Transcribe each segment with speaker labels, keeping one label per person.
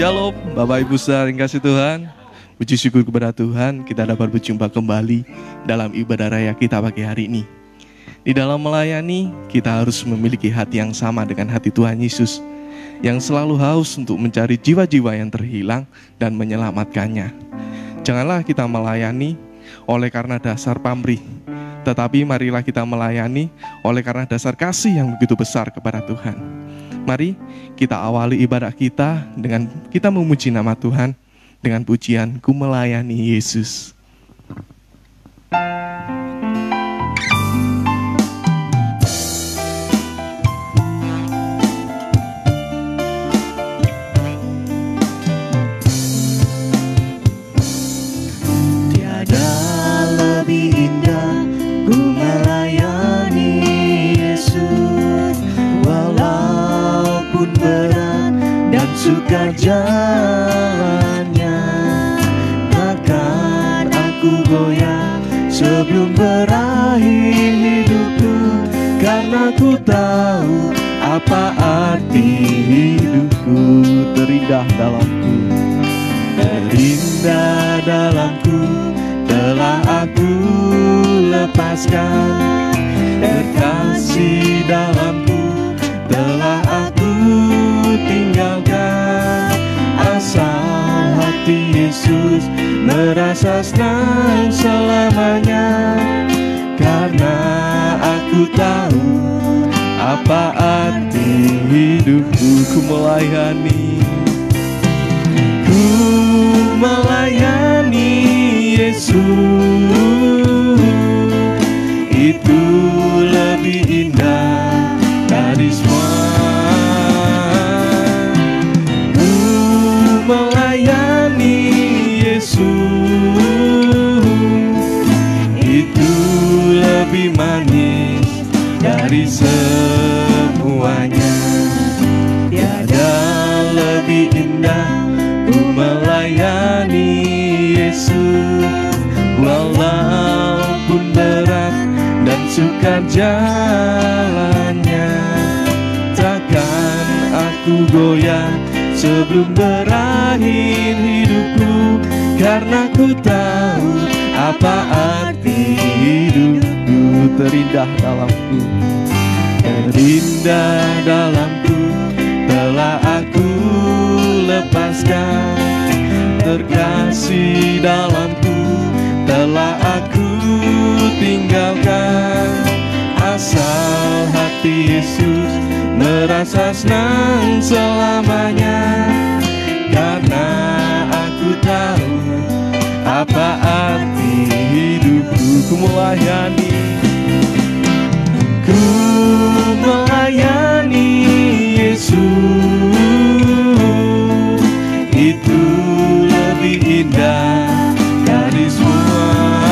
Speaker 1: Shalom, Bapak Ibu saudara yang kasih Tuhan. Puji syukur kepada Tuhan, kita dapat berjumpa kembali dalam ibadah raya kita pagi hari ini. Di dalam melayani, kita harus memiliki hati yang sama dengan hati Tuhan Yesus, yang selalu haus untuk mencari jiwa-jiwa yang terhilang dan menyelamatkannya. Janganlah kita melayani oleh karena dasar pamrih, tetapi marilah kita melayani oleh karena dasar kasih yang begitu besar kepada Tuhan. Mari kita awali ibadah kita dengan kita memuji nama Tuhan dengan pujian Ku Melayani Yesus.
Speaker 2: Tiada lebih indah ku melayani Yesus, walaupun berat dan sukar jalannya. Takkan aku goyah sebelum berakhir hidupku, karena ku tahu apa arti hidupku.
Speaker 1: Terindah dalamku,
Speaker 2: terindah dalamku telah aku lepaskan, terkasih dalamku telah aku tinggalkan. Asal hati Yesus merasa senang selamanya, karena aku tahu apa arti hidupku.
Speaker 1: Ku melayani,
Speaker 2: ku melayani Yesus, itu lebih indah dari semua. Ku melayani Yesus, itu lebih manis dari semuanya. Tiada lebih indah ku melayani Yesus, walaupun berat dan sukar jalannya. Takkan aku goyah sebelum berakhir hidupku, karena ku tahu apa arti hidupku.
Speaker 1: terindah dalamku,
Speaker 2: terindah dalamku telah aku lepaskan, terkasih dalamku telah aku tinggalkan. Asal hati Yesus merasa senang selamanya, karena aku tahu apa arti hidupku.
Speaker 1: ku melayani,
Speaker 2: ku melayani Yesus, itu lebih indah dari semua.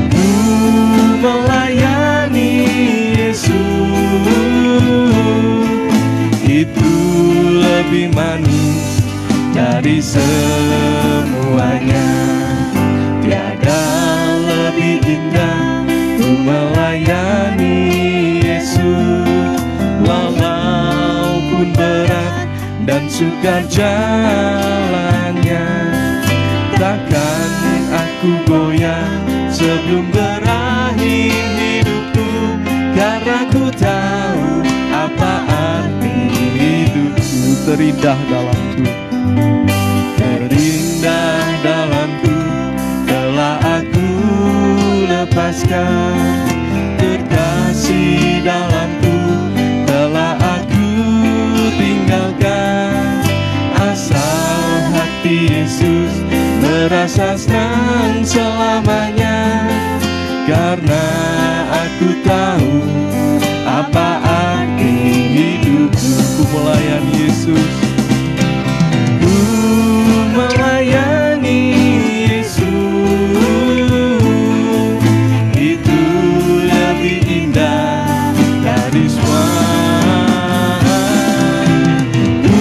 Speaker 2: Ku melayani Yesus, itu lebih manis dari semuanya. Tiada lebih indah ku melayani Yesus, walaupun berat dan sukar jalannya. Takkan aku goyah sebelum berakhir hidupku, karena ku tahu apa arti hidupku.
Speaker 1: terindah dalamku,
Speaker 2: terindah dalamku telah aku lepaskan, terkasih dalamku telah aku tinggalkan. Asal hati Yesus merasa senang selamanya, karena aku tahu apa arti hidupku.
Speaker 1: ku melayani Yesus,
Speaker 2: Ku melayani Yesus, itu lebih indah dari semua. Ku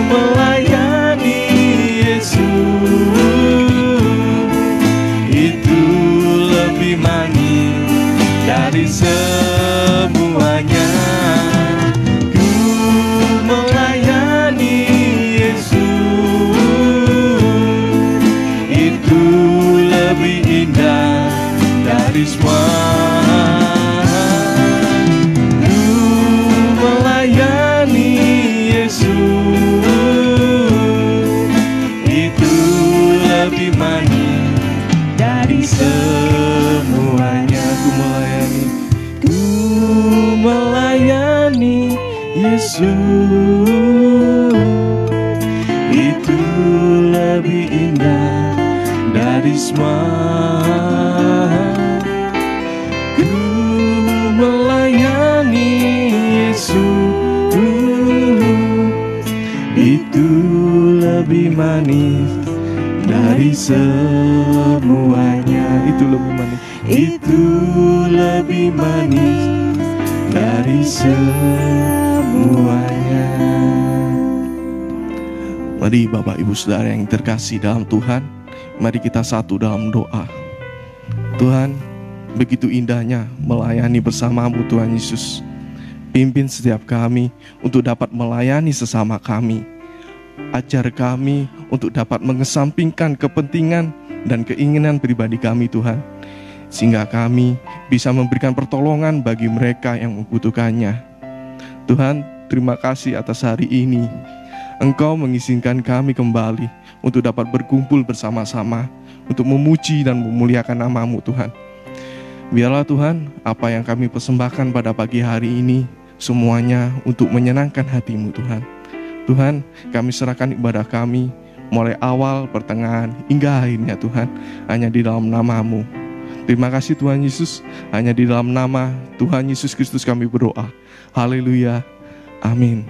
Speaker 2: melayani Yesus, itu lebih manis dari semuanya. Ku melayani baptisma. Ku melayani Yesus, itu lebih manis dari semuanya. Itu lebih manis. Itu lebih manis dari semuanya.
Speaker 1: Mari Bapak Ibu Saudara yang terkasih dalam Tuhan, mari kita satu dalam doa. Tuhan, begitu indahnya melayani bersama-Mu Tuhan Yesus. Pimpin setiap kami untuk dapat melayani sesama kami. Ajar kami untuk dapat mengesampingkan kepentingan dan keinginan pribadi kami Tuhan, sehingga kami bisa memberikan pertolongan bagi mereka yang membutuhkannya. Tuhan, terima kasih atas hari ini. Engkau mengizinkan kami kembali untuk dapat berkumpul bersama-sama untuk memuji dan memuliakan nama-Mu Tuhan. Biarlah Tuhan, apa yang kami persembahkan pada pagi hari ini semuanya untuk menyenangkan hati-Mu Tuhan. Tuhan, kami serahkan ibadah kami mulai awal, pertengahan, hingga akhirnya Tuhan, hanya di dalam nama-Mu. Terima kasih Tuhan Yesus, hanya di dalam nama Tuhan Yesus Kristus kami berdoa. Haleluya, amin.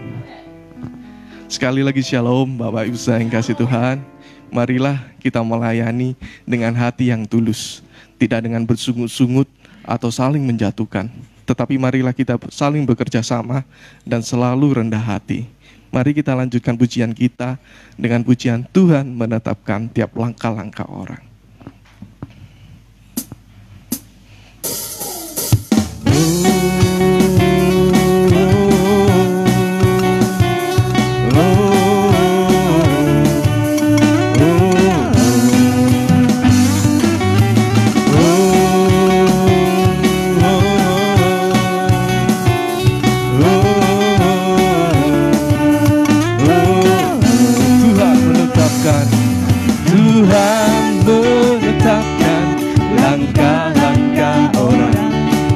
Speaker 1: Sekali lagi shalom Bapak Ibu yang kasih Tuhan. Marilah kita melayani dengan hati yang tulus, tidak dengan bersungut-sungut atau saling menjatuhkan, tetapi marilah kita saling bekerja sama dan selalu rendah hati. Mari kita lanjutkan pujian kita dengan pujian Tuhan menetapkan tiap langkah-langkah orang.
Speaker 2: Tuhan menetapkan langkah-langkah orang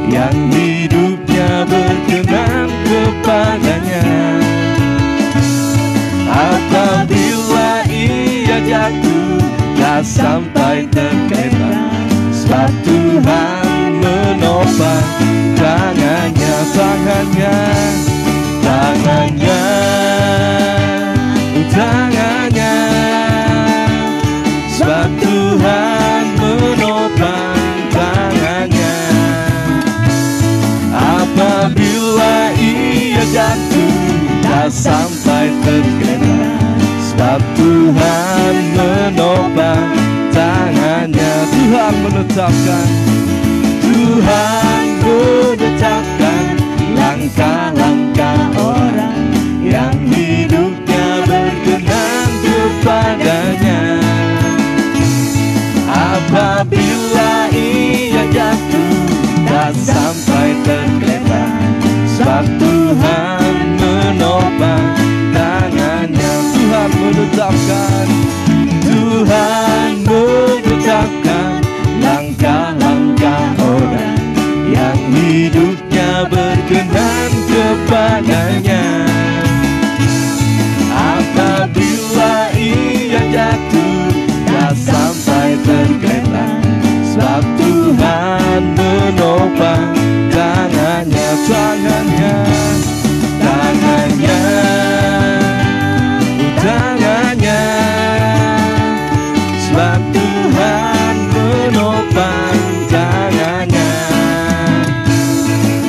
Speaker 2: yang hidupnya berkenan kepadanya. Apabila ia jatuh, tak sampai terlena, sebab Tuhan menopang tangannya, tangannya, tangannya, tangannya. Sebab Tuhan menopang tangannya. Apabila ia jatuh, tak sampai terlena, sebab Tuhan menopang tangannya. Tuhan menetapkan, Tuhan menetapkan langkah-langkah orang yang hidupnya berkenan kepadanya. Apabila ia jatuh, tak sampai tergeletak, sebab Tuhan menopang tangannya. Tuhan menetapkan, Tuhan menetapkan langkah-langkah orang yang hidupnya berkenan kepadanya. Apabila ia jatuh, tak sampai tergeletak, sebab Tuhan menopang tangannya, tangannya, tangannya, tangannya. Sebab Tuhan menopang tangannya.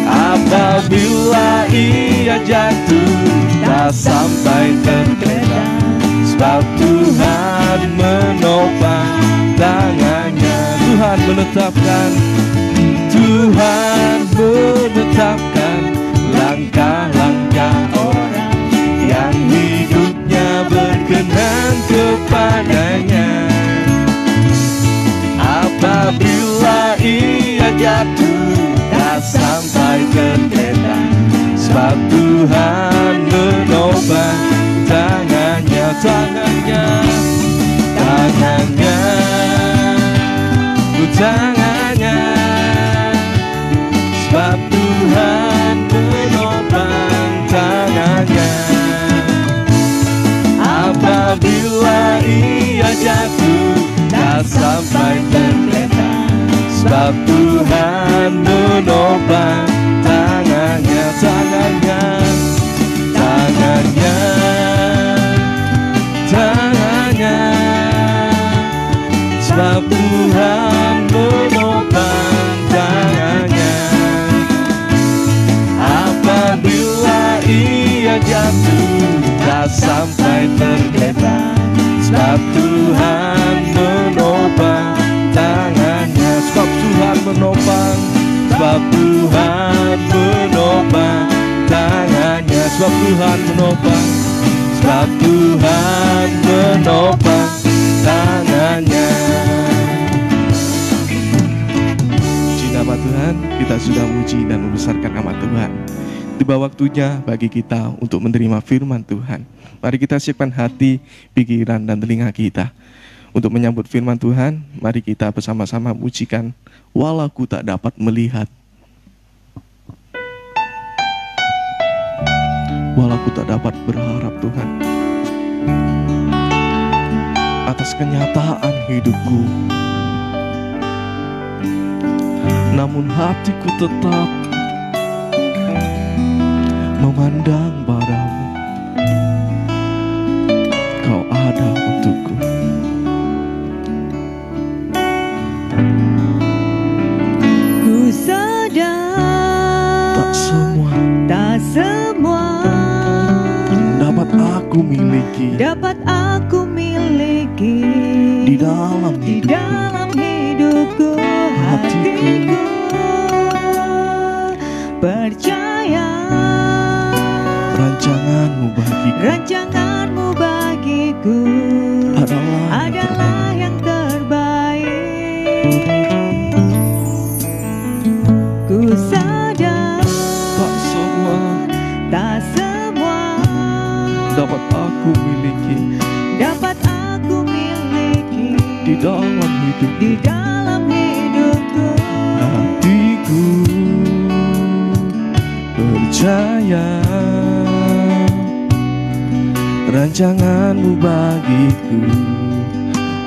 Speaker 2: Apabila ia jatuh, tak sampai tergeletak, sebab Tuhan menopang tangannya. Tuhan menetapkan, Tuhan menetapkan langkah-langkah orang yang hidupnya berkenan kepadanya. Apabila ia jatuh, tak sampai tergeletak, sebab Tuhan menopang tangannya, tangannya, tangannya, tangannya. Sebab Tuhan menopang tangannya. Apabila ia jatuh, tak sampai
Speaker 1: saat Tuhan menopang tangannya. Puji nama Tuhan, kita sudah muji dan membesarkan nama Tuhan. Tiba waktunya bagi kita untuk menerima firman Tuhan. Mari kita siapkan hati, pikiran, dan telinga kita untuk menyambut firman Tuhan. Mari kita bersama-sama mujikan walau ku tak dapat melihat, walau ku tak dapat berharap Tuhan atas kenyataan hidupku, namun hatiku tetap memandang padamu. Kau ada untukku.
Speaker 2: Ku sadar tak semua
Speaker 1: dapat aku miliki
Speaker 2: di dalam hidupku. Hatiku percaya rancanganmu bagiku adalah yang terbaik. Ku sadar tak semua
Speaker 1: dapat aku miliki di dalam hidupku. Hatiku percaya rancanganmu bagiku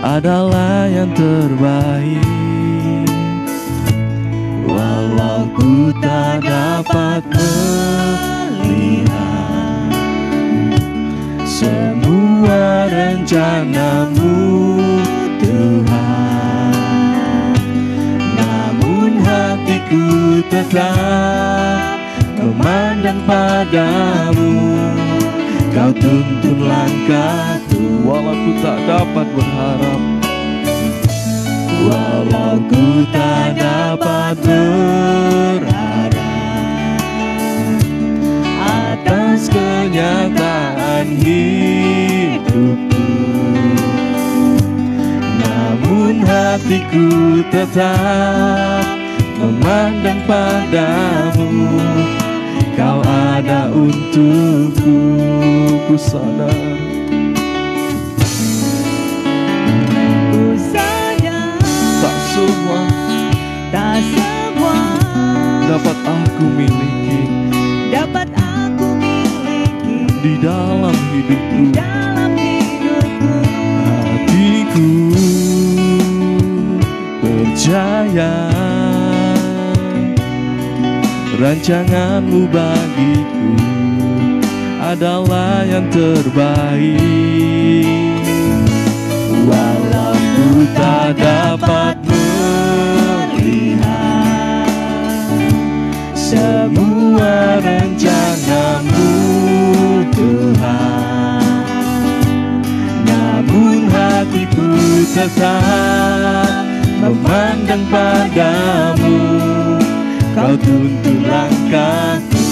Speaker 1: adalah yang terbaik. Walau ku tak dapat melihat semua rencanamu Tuhan, namun hatiku tetap memandang padamu. Kau tuntun langkahku walau ku tak dapat berharap, walau ku tak dapat berharap atas kenyataan hidupku, namun hatiku tetap memandang padamu. Kau ada untukku. Ku sadar tak semua dapat aku miliki di dalam hidupku. Hatiku percaya rancanganmu bagiku adalah yang terbaik. Walau ku tak dapat melihat semua rencanamu Tuhan, namun hatiku tetap memandang padamu. Kau tuntun langkahku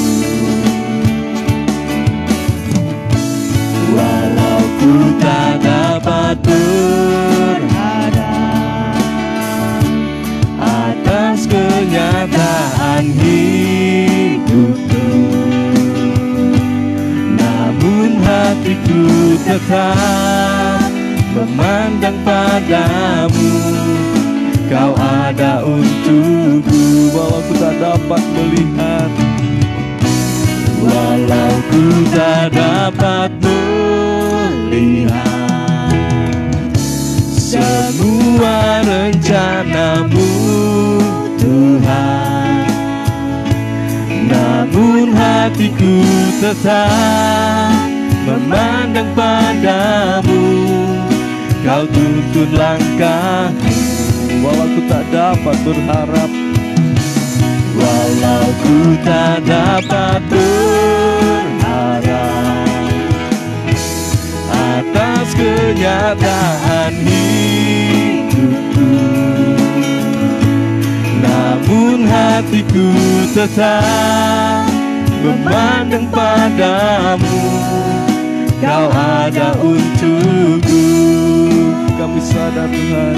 Speaker 1: walau ku tak dapat berharap atas kenyataan hidupku, namun hatiku tetap memandang padamu. Kau ada untukku walau ku tak dapat melihat, walau ku tak dapat melihat semua rencanamu Tuhan, namun hatiku tetap memandang padamu. Kau tuntun langkahku walau ku tak dapat berharap, walau ku tak dapat berharap atas kenyataan hidupku, namun hatiku tetap memandang padamu. Kau ada untukku. Kami sadar Tuhan,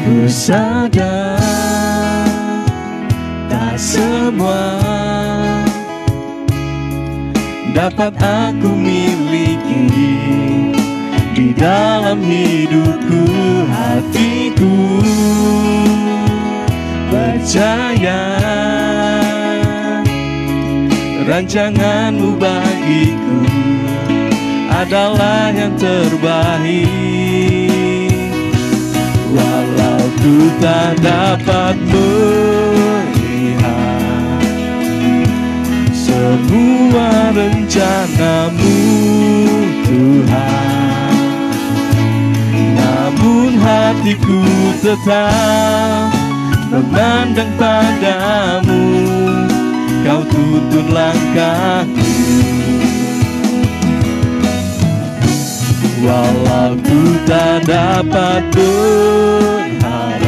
Speaker 1: ku sadar tak semua dapat aku miliki di dalam hidupku. Hatiku percaya rancanganmu bagiku adalah yang terbaik. Walau ku tak dapat melihat semua rencanamu Tuhan, namun hatiku tetap memandang padamu. Kau tuntun langkahku. Walau ku tak dapat berharap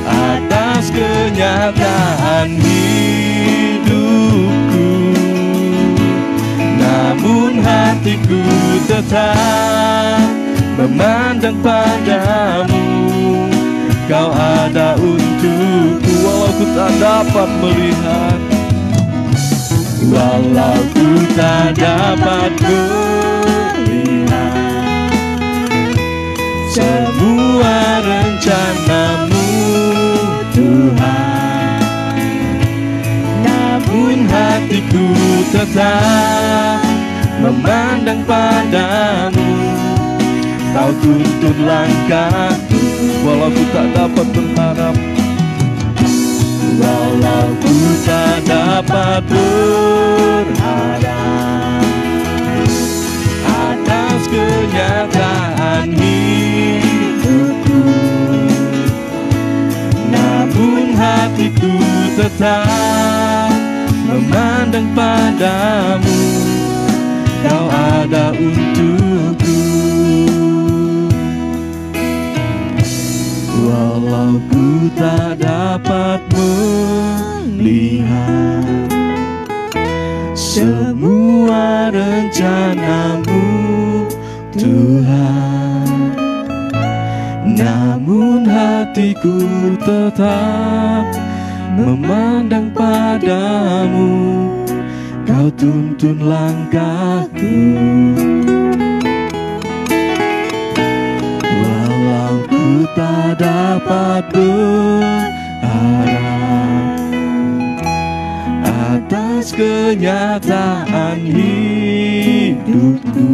Speaker 1: atas kenyataan hidupku, namun hatiku tetap memandang padamu. Kau ada untukku. Walau ku tak dapat melihat, walau ku tak dapat melihat semua rencanamu Tuhan, namun hatiku tetap memandang padamu. Kau tuntun langkahku. Walau ku tak dapat berharap, walau ku tak dapat berharap atas kenyataan hidupku, namun hatiku tetap memandang padamu. Kau ada untukku. Walau ku tak dapat melihat semua rencanamu Tuhan, namun hatiku tetap memandang padamu. Kau tuntun langkahku. Ku tak dapat berharap atas kenyataan hidupku,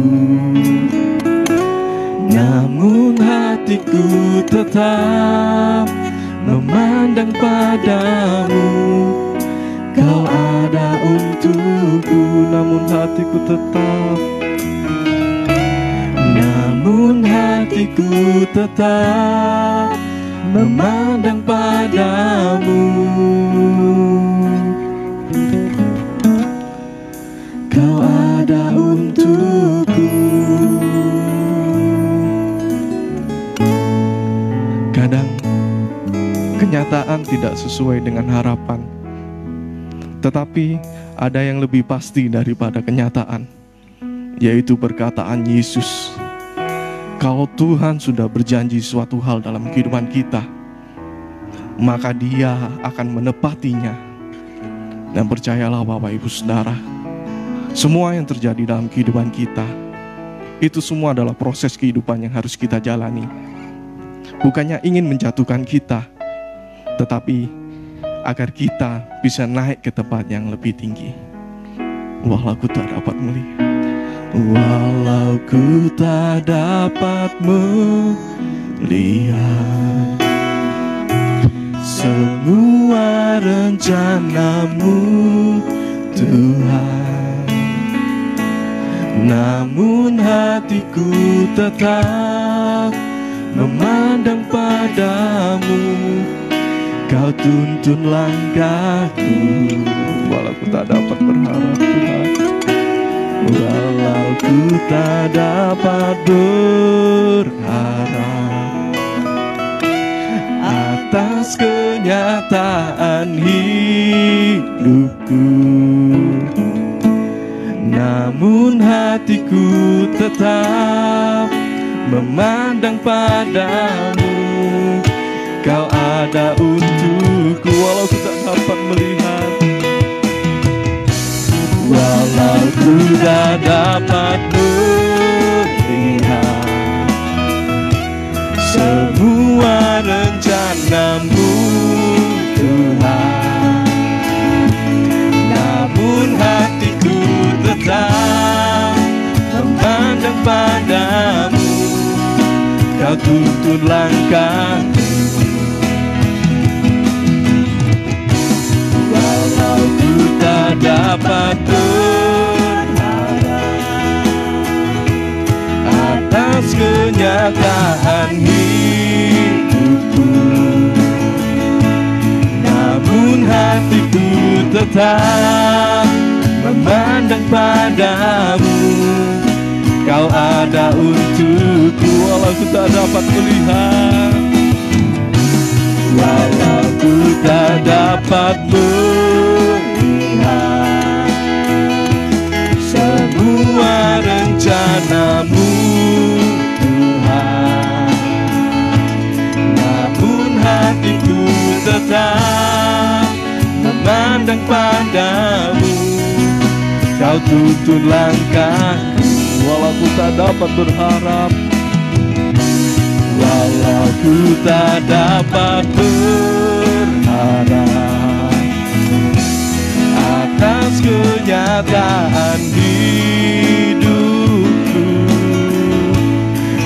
Speaker 1: namun hatiku tetap memandang padamu. Kau ada untukku, namun hatiku tetap, namun hatiku tetap memandang padamu. Kau ada untukku. Kadang kenyataan tidak sesuai dengan harapan, tetapi ada yang lebih pasti daripada kenyataan, yaitu perkataan Yesus. Kalau Tuhan sudah berjanji suatu hal dalam kehidupan kita, maka Dia akan menepatinya. Dan percayalah Bapak Ibu Saudara, semua yang terjadi dalam kehidupan kita, itu semua adalah proses kehidupan yang harus kita jalani. Bukannya ingin menjatuhkan kita, tetapi agar kita bisa naik ke tempat yang lebih tinggi. Walau ku tak dapat melihat, walau ku tak dapat melihat semua rencanamu Tuhan, namun hatiku tetap memandang padamu. Kau tuntun langkahku. Walau ku tak dapat berharap Tuhan, walau ku tak dapat berharap atas kenyataan hidupku, hatiku tetap memandang padamu. Kau ada untukku walau ku tak dapat melihat, walau ku tak dapat melihat semua rencanamu Tuhan, namun hatiku tetap memandang padamu. Kau tuntun langkahku, walau ku tak dapat berharap atas kenyataan hidupku, namun hatiku tetap memandang padamu. Kau ada untukku walau ku tak dapat melihat, walau ku tak dapat melihat semua rencanamu Tuhan, namun hatiku tetap memandang padamu. Kau tuntun langkahku walau ku tak dapat berharap, walau ku tak dapat berharap atas kenyataan hidupku,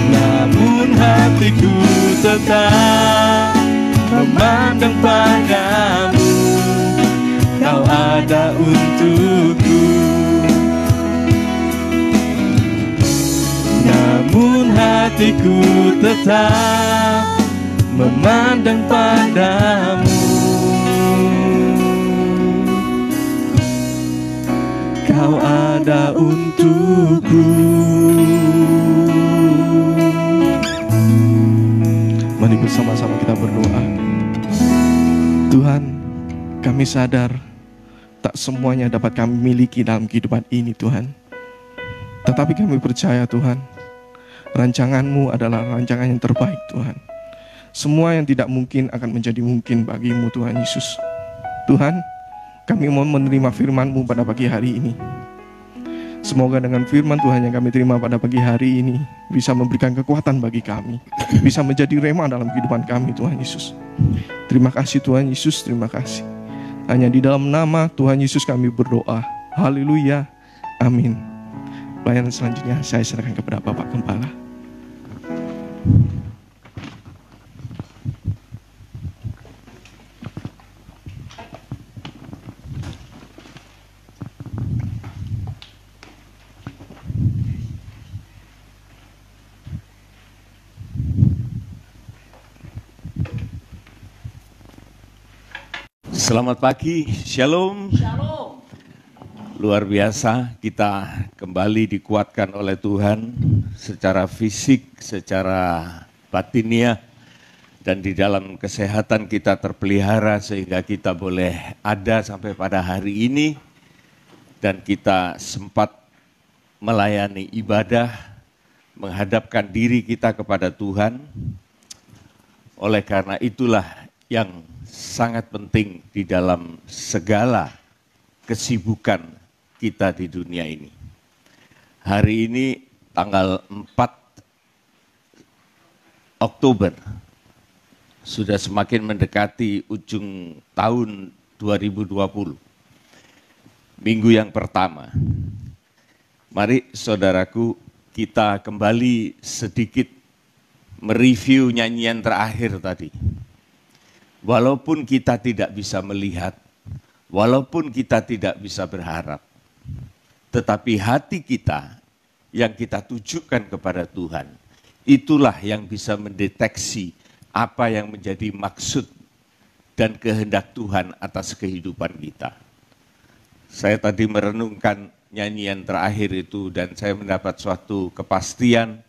Speaker 1: namun hatiku tetap memandang padamu. Kau ada untukku, namun hatiku tetap memandang padamu. Kau ada untukku. Mari bersama-sama kita berdoa. Tuhan, kami sadar tak semuanya dapat kami miliki dalam kehidupan ini Tuhan. Tetapi kami percaya Tuhan, rancangan-Mu adalah rancangan yang terbaik Tuhan. Semua yang tidak mungkin akan menjadi mungkin bagi-Mu Tuhan Yesus. Tuhan, kami mau menerima firman-Mu pada pagi hari ini. Semoga dengan firman Tuhan yang kami terima pada pagi hari ini bisa memberikan kekuatan bagi kami, bisa menjadi rema dalam kehidupan kami Tuhan Yesus. Terima kasih Tuhan Yesus, terima kasih. Hanya di dalam nama Tuhan Yesus kami berdoa. Haleluya, amin. Pelayanan selanjutnya saya serahkan kepada Bapak Gembala.
Speaker 3: Selamat pagi, Shalom.
Speaker 2: Shalom.
Speaker 3: Luar biasa, kita kembali dikuatkan oleh Tuhan secara fisik, secara batiniah, dan di dalam kesehatan kita terpelihara sehingga kita boleh ada sampai pada hari ini, dan kita sempat melayani ibadah, menghadapkan diri kita kepada Tuhan. Oleh karena itulah yang sangat penting di dalam segala kesibukan kita di dunia ini. Hari ini tanggal 4 Oktober, sudah semakin mendekati ujung tahun 2020. Minggu yang pertama. Mari saudaraku, kita kembali sedikit mereview nyanyian terakhir tadi. Walaupun kita tidak bisa melihat, walaupun kita tidak bisa berharap, tetapi hati kita yang kita tujukan kepada Tuhan, itulah yang bisa mendeteksi apa yang menjadi maksud dan kehendak Tuhan atas kehidupan kita. Saya tadi merenungkan nyanyian terakhir itu dan saya mendapat suatu kepastian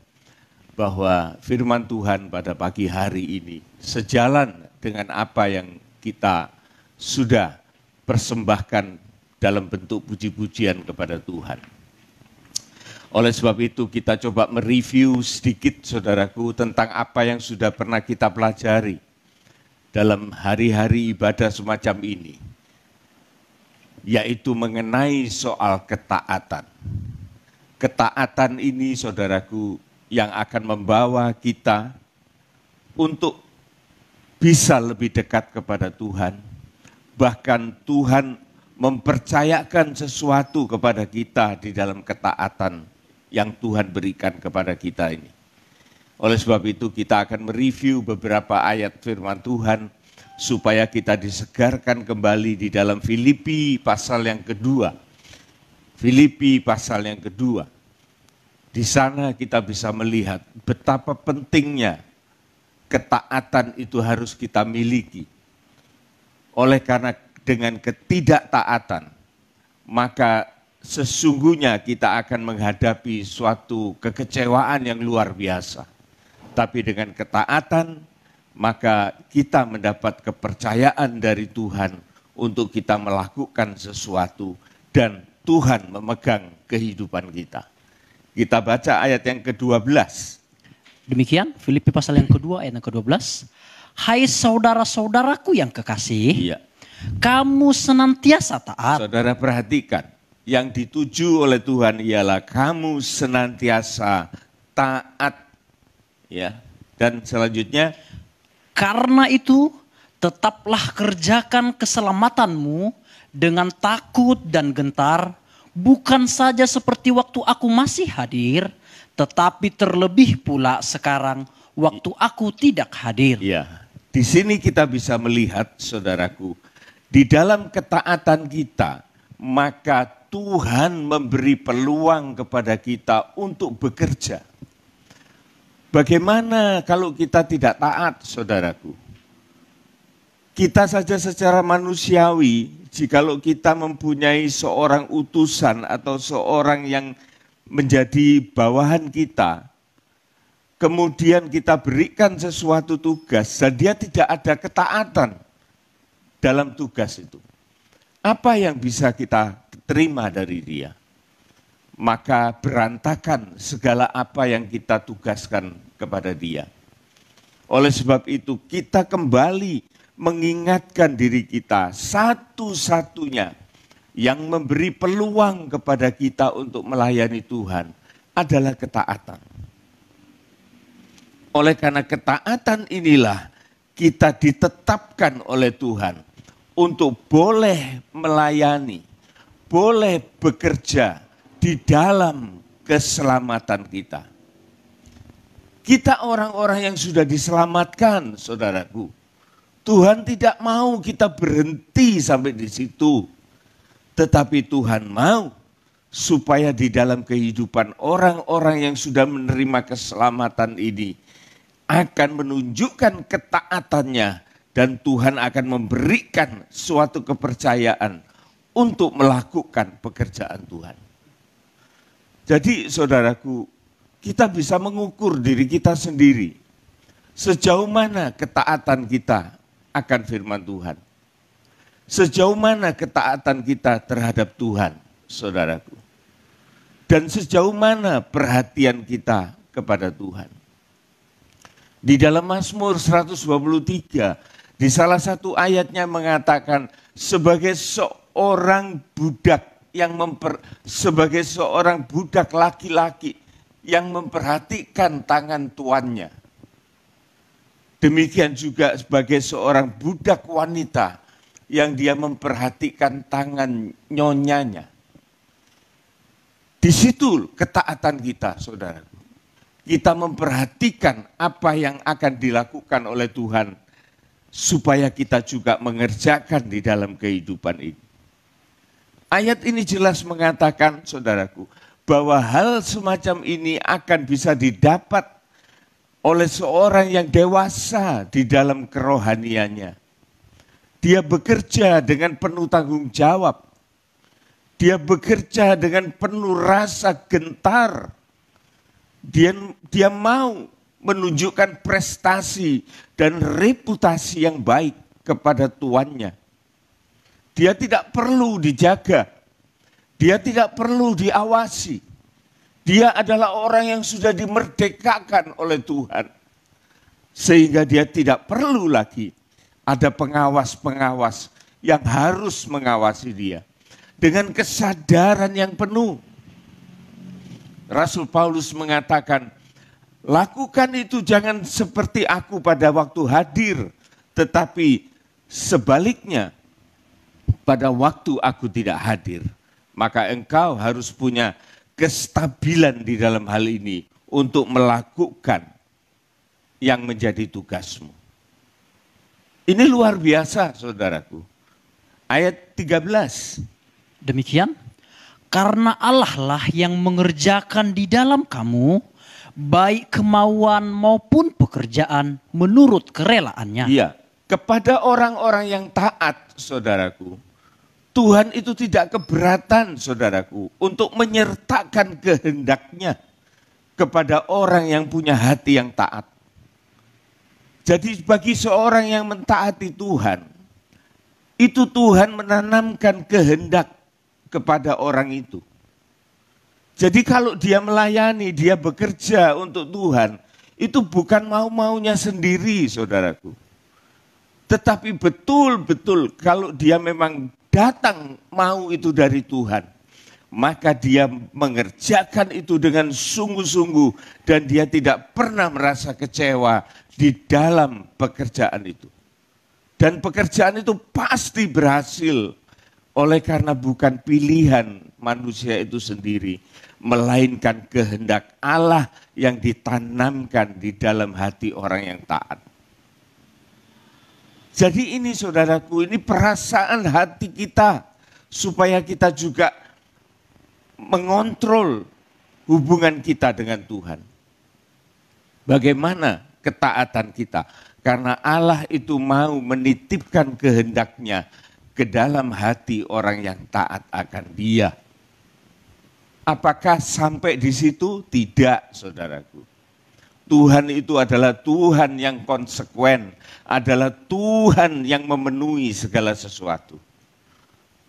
Speaker 3: bahwa firman Tuhan pada pagi hari ini sejalan dengan apa yang kita sudah persembahkan dalam bentuk puji-pujian kepada Tuhan. Oleh sebab itu kita coba mereview sedikit saudaraku tentang apa yang sudah pernah kita pelajari dalam hari-hari ibadah semacam ini. Yaitu mengenai soal ketaatan. Ketaatan ini saudaraku yang akan membawa kita untuk bisa lebih dekat kepada Tuhan. Bahkan Tuhan mempercayakan sesuatu kepada kita di dalam ketaatan yang Tuhan berikan kepada kita ini. Oleh sebab itu kita akan mereview beberapa ayat firman Tuhan supaya kita disegarkan kembali di dalam Filipi pasal yang kedua. Filipi pasal yang kedua. Di sana kita bisa melihat betapa pentingnya ketaatan itu harus kita miliki. Oleh karena dengan ketidaktaatan, maka sesungguhnya kita akan menghadapi suatu kekecewaan yang luar biasa. Tapi dengan ketaatan, maka kita mendapat kepercayaan dari Tuhan untuk kita melakukan sesuatu dan Tuhan memegang kehidupan kita. Kita baca ayat yang ke-12.
Speaker 4: Demikian Filipi pasal yang kedua ayat yang ke-12. Hai saudara-saudaraku yang kekasih, kamu senantiasa taat.
Speaker 3: Saudara perhatikan. Yang dituju oleh Tuhan ialah kamu senantiasa taat. Ya. Dan selanjutnya,
Speaker 4: karena itu tetaplah kerjakan keselamatanmu dengan takut dan gentar, bukan saja seperti waktu aku masih hadir, tetapi terlebih pula sekarang waktu aku tidak hadir.
Speaker 3: Ya. Di sini kita bisa melihat saudaraku, di dalam ketaatan kita, maka Tuhan memberi peluang kepada kita untuk bekerja. Bagaimana kalau kita tidak taat, saudaraku? Kita saja secara manusiawi, jikalau kita mempunyai seorang utusan atau seorang yang menjadi bawahan kita, kemudian kita berikan sesuatu tugas, dan dia tidak ada ketaatan dalam tugas itu. Apa yang bisa kita terima dari dia? Maka berantakan segala apa yang kita tugaskan kepada dia. Oleh sebab itu kita kembali mengingatkan diri kita, satu-satunya yang memberi peluang kepada kita untuk melayani Tuhan adalah ketaatan. Oleh karena ketaatan inilah kita ditetapkan oleh Tuhan untuk boleh melayani, boleh bekerja di dalam keselamatan kita. Kita orang-orang yang sudah diselamatkan, saudaraku. Tuhan tidak mau kita berhenti sampai di situ. Tetapi Tuhan mau supaya di dalam kehidupan orang-orang yang sudah menerima keselamatan ini akan menunjukkan ketaatannya. Dan Tuhan akan memberikan suatu kepercayaan untuk melakukan pekerjaan Tuhan. Jadi saudaraku, kita bisa mengukur diri kita sendiri. Sejauh mana ketaatan kita akan firman Tuhan. Sejauh mana ketaatan kita terhadap Tuhan, saudaraku. Dan sejauh mana perhatian kita kepada Tuhan. Di dalam Mazmur 123, di salah satu ayatnya mengatakan sebagai seorang budak sebagai seorang budak laki-laki yang memperhatikan tangan tuannya. Demikian juga sebagai seorang budak wanita yang dia memperhatikan tangan nyonyanya. Di situ ketaatan kita, saudaraku. Kita memperhatikan apa yang akan dilakukan oleh Tuhan supaya kita juga mengerjakan di dalam kehidupan ini. Ayat ini jelas mengatakan, saudaraku, bahwa hal semacam ini akan bisa didapat oleh seorang yang dewasa di dalam kerohaniannya. Dia bekerja dengan penuh tanggung jawab. Dia bekerja dengan penuh rasa gentar. Dia mau menunjukkan prestasi dan reputasi yang baik kepada tuannya. Dia tidak perlu dijaga. Dia tidak perlu diawasi. Dia adalah orang yang sudah dimerdekakan oleh Tuhan. Sehingga dia tidak perlu lagi ada pengawas-pengawas yang harus mengawasi dia. Dengan kesadaran yang penuh. Rasul Paulus mengatakan, lakukan itu jangan seperti aku pada waktu hadir, tetapi sebaliknya pada waktu aku tidak hadir. Maka engkau harus punya kestabilan di dalam hal ini untuk melakukan yang menjadi tugasmu. Ini luar biasa, saudaraku. Ayat 13.
Speaker 4: Demikian, karena Allah lah yang mengerjakan di dalam kamu, baik kemauan maupun pekerjaan menurut kerelaannya.
Speaker 3: Iya, kepada orang-orang yang taat, saudaraku, Tuhan itu tidak keberatan, saudaraku, untuk menyertakan kehendaknya kepada orang yang punya hati yang taat. Jadi bagi seorang yang mentaati Tuhan, itu Tuhan menanamkan kehendak kepada orang itu. Jadi kalau dia melayani, dia bekerja untuk Tuhan, itu bukan mau-maunya sendiri, saudaraku. Tetapi betul-betul kalau dia memang datang mau itu dari Tuhan, maka dia mengerjakan itu dengan sungguh-sungguh dan dia tidak pernah merasa kecewa di dalam pekerjaan itu. Dan pekerjaan itu pasti berhasil oleh karena bukan pilihan manusia itu sendiri, melainkan kehendak Allah yang ditanamkan di dalam hati orang yang taat. Jadi ini saudaraku, ini perasaan hati kita supaya kita juga mengontrol hubungan kita dengan Tuhan. Bagaimana ketaatan kita? Karena Allah itu mau menitipkan kehendaknya ke dalam hati orang yang taat akan Dia. Apakah sampai di situ? Tidak, saudaraku. Tuhan itu adalah Tuhan yang konsekuen, adalah Tuhan yang memenuhi segala sesuatu.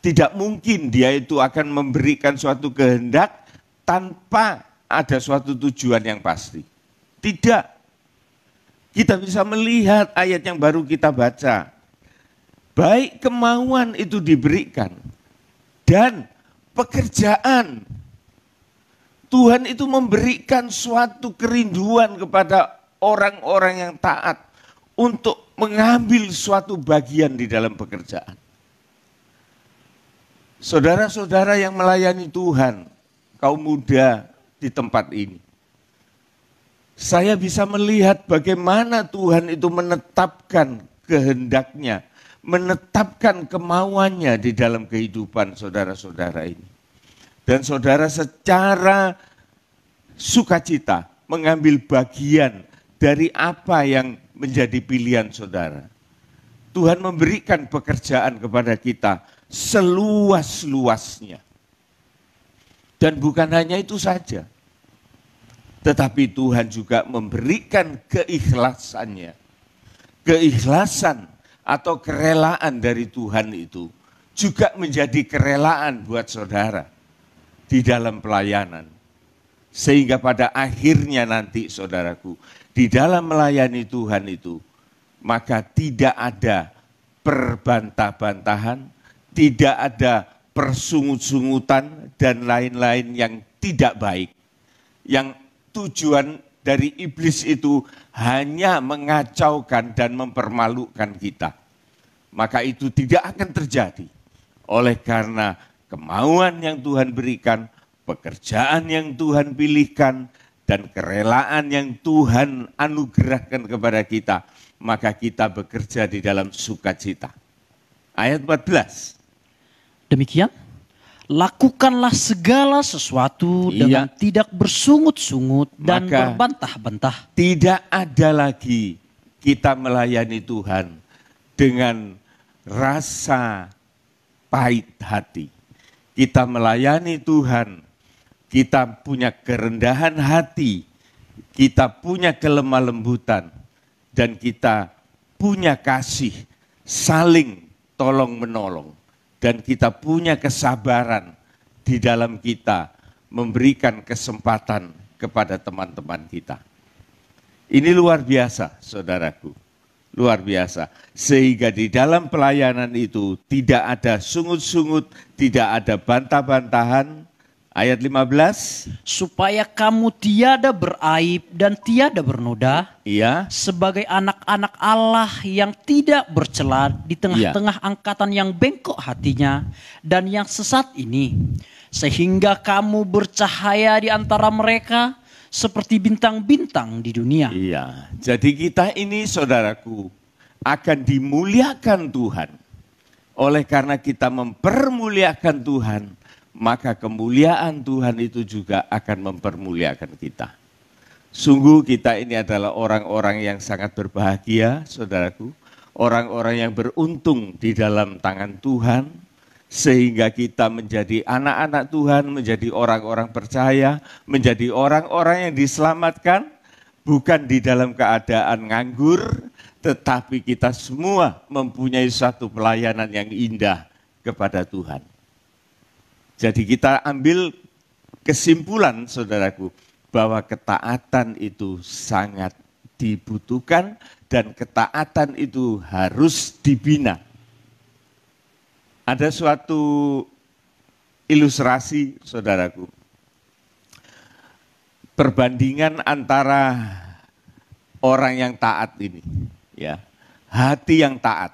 Speaker 3: Tidak mungkin Dia itu akan memberikan suatu kehendak tanpa ada suatu tujuan yang pasti. Tidak. Kita bisa melihat ayat yang baru kita baca. Baik kemauan itu diberikan dan pekerjaan. Tuhan itu memberikan suatu kerinduan kepada orang-orang yang taat untuk mengambil suatu bagian di dalam pekerjaan. Saudara-saudara yang melayani Tuhan, kaum muda di tempat ini, saya bisa melihat bagaimana Tuhan itu menetapkan kehendaknya, menetapkan kemauannya di dalam kehidupan saudara-saudara ini. Dan saudara secara sukacita mengambil bagian dari apa yang menjadi pilihan saudara. Tuhan memberikan pekerjaan kepada kita seluas-luasnya. Dan bukan hanya itu saja. Tetapi Tuhan juga memberikan keikhlasannya. Keikhlasan atau kerelaan dari Tuhan itu juga menjadi kerelaan buat saudara di dalam pelayanan. Sehingga pada akhirnya nanti saudaraku, di dalam melayani Tuhan itu, maka tidak ada perbantah-bantahan, tidak ada persungut-sungutan dan lain-lain yang tidak baik. Yang tujuan dari iblis itu hanya mengacaukan dan mempermalukan kita. Maka itu tidak akan terjadi. Oleh karena kemauan yang Tuhan berikan, pekerjaan yang Tuhan pilihkan, dan kerelaan yang Tuhan anugerahkan kepada kita, maka kita bekerja di dalam sukacita. Ayat 14.
Speaker 4: Demikian, lakukanlah segala sesuatu dengan tidak bersungut-sungut dan
Speaker 3: Maka
Speaker 4: berbantah-bantah.
Speaker 3: Tidak ada lagi kita melayani Tuhan dengan rasa pahit hati. Kita melayani Tuhan, kita punya kerendahan hati, kita punya kelemah lembutan, dan kita punya kasih saling tolong menolong. Dan kita punya kesabaran di dalam kita memberikan kesempatan kepada teman-teman kita. Ini luar biasa, saudaraku. Luar biasa. Sehingga di dalam pelayanan itu tidak ada sungut-sungut, tidak ada bantah-bantahan. Ayat 15.
Speaker 4: Supaya kamu tiada beraib dan tiada bernoda.
Speaker 3: Iya.
Speaker 4: Sebagai anak-anak Allah yang tidak bercela di tengah-tengah angkatan yang bengkok hatinya dan yang sesat ini. Sehingga kamu bercahaya di antara mereka seperti bintang-bintang di dunia.
Speaker 3: Iya, jadi kita ini saudaraku akan dimuliakan Tuhan. Oleh karena kita mempermuliakan Tuhan, maka kemuliaan Tuhan itu juga akan mempermuliakan kita. Sungguh kita ini adalah orang-orang yang sangat berbahagia, saudaraku. Orang-orang yang beruntung di dalam tangan Tuhan, sehingga kita menjadi anak-anak Tuhan, menjadi orang-orang percaya, menjadi orang-orang yang diselamatkan, bukan di dalam keadaan nganggur, tetapi kita semua mempunyai satu pelayanan yang indah kepada Tuhan. Jadi kita ambil kesimpulan, saudaraku, bahwa ketaatan itu sangat dibutuhkan dan ketaatan itu harus dibina. Ada suatu ilustrasi, saudaraku. Perbandingan antara orang yang taat ini, ya, hati yang taat.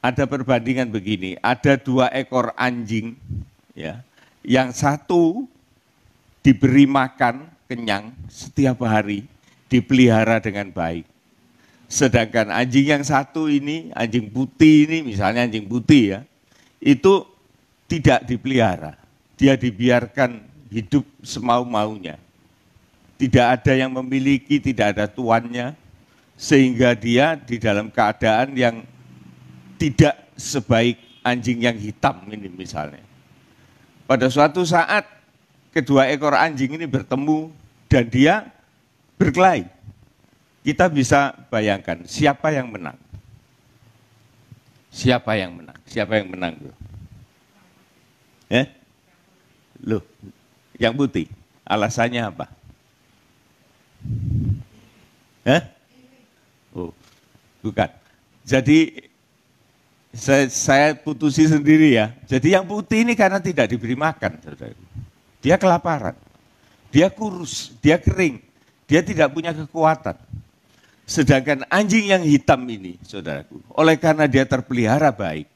Speaker 3: Ada perbandingan begini, ada 2 ekor anjing, ya, yang satu diberi makan kenyang setiap hari, dipelihara dengan baik. Sedangkan anjing yang satu ini, anjing putih ini, misalnya anjing putih ya, itu tidak dipelihara. Dia dibiarkan hidup semau-maunya. Tidak ada yang memiliki, tidak ada tuannya, sehingga dia di dalam keadaan yang tidak sebaik anjing yang hitam ini misalnya. Pada suatu saat, kedua ekor anjing ini bertemu dan dia berkelahi. Kita bisa bayangkan siapa yang menang. Siapa yang menang? Siapa yang menang? Loh, yang putih. Alasannya apa? Oh, bukan. Jadi saya putusi sendiri ya. Jadi yang putih ini karena tidak diberi makan, saudara. Dia kelaparan, dia kurus, dia kering, dia tidak punya kekuatan. Sedangkan anjing yang hitam ini, saudaraku, oleh karena dia terpelihara baik,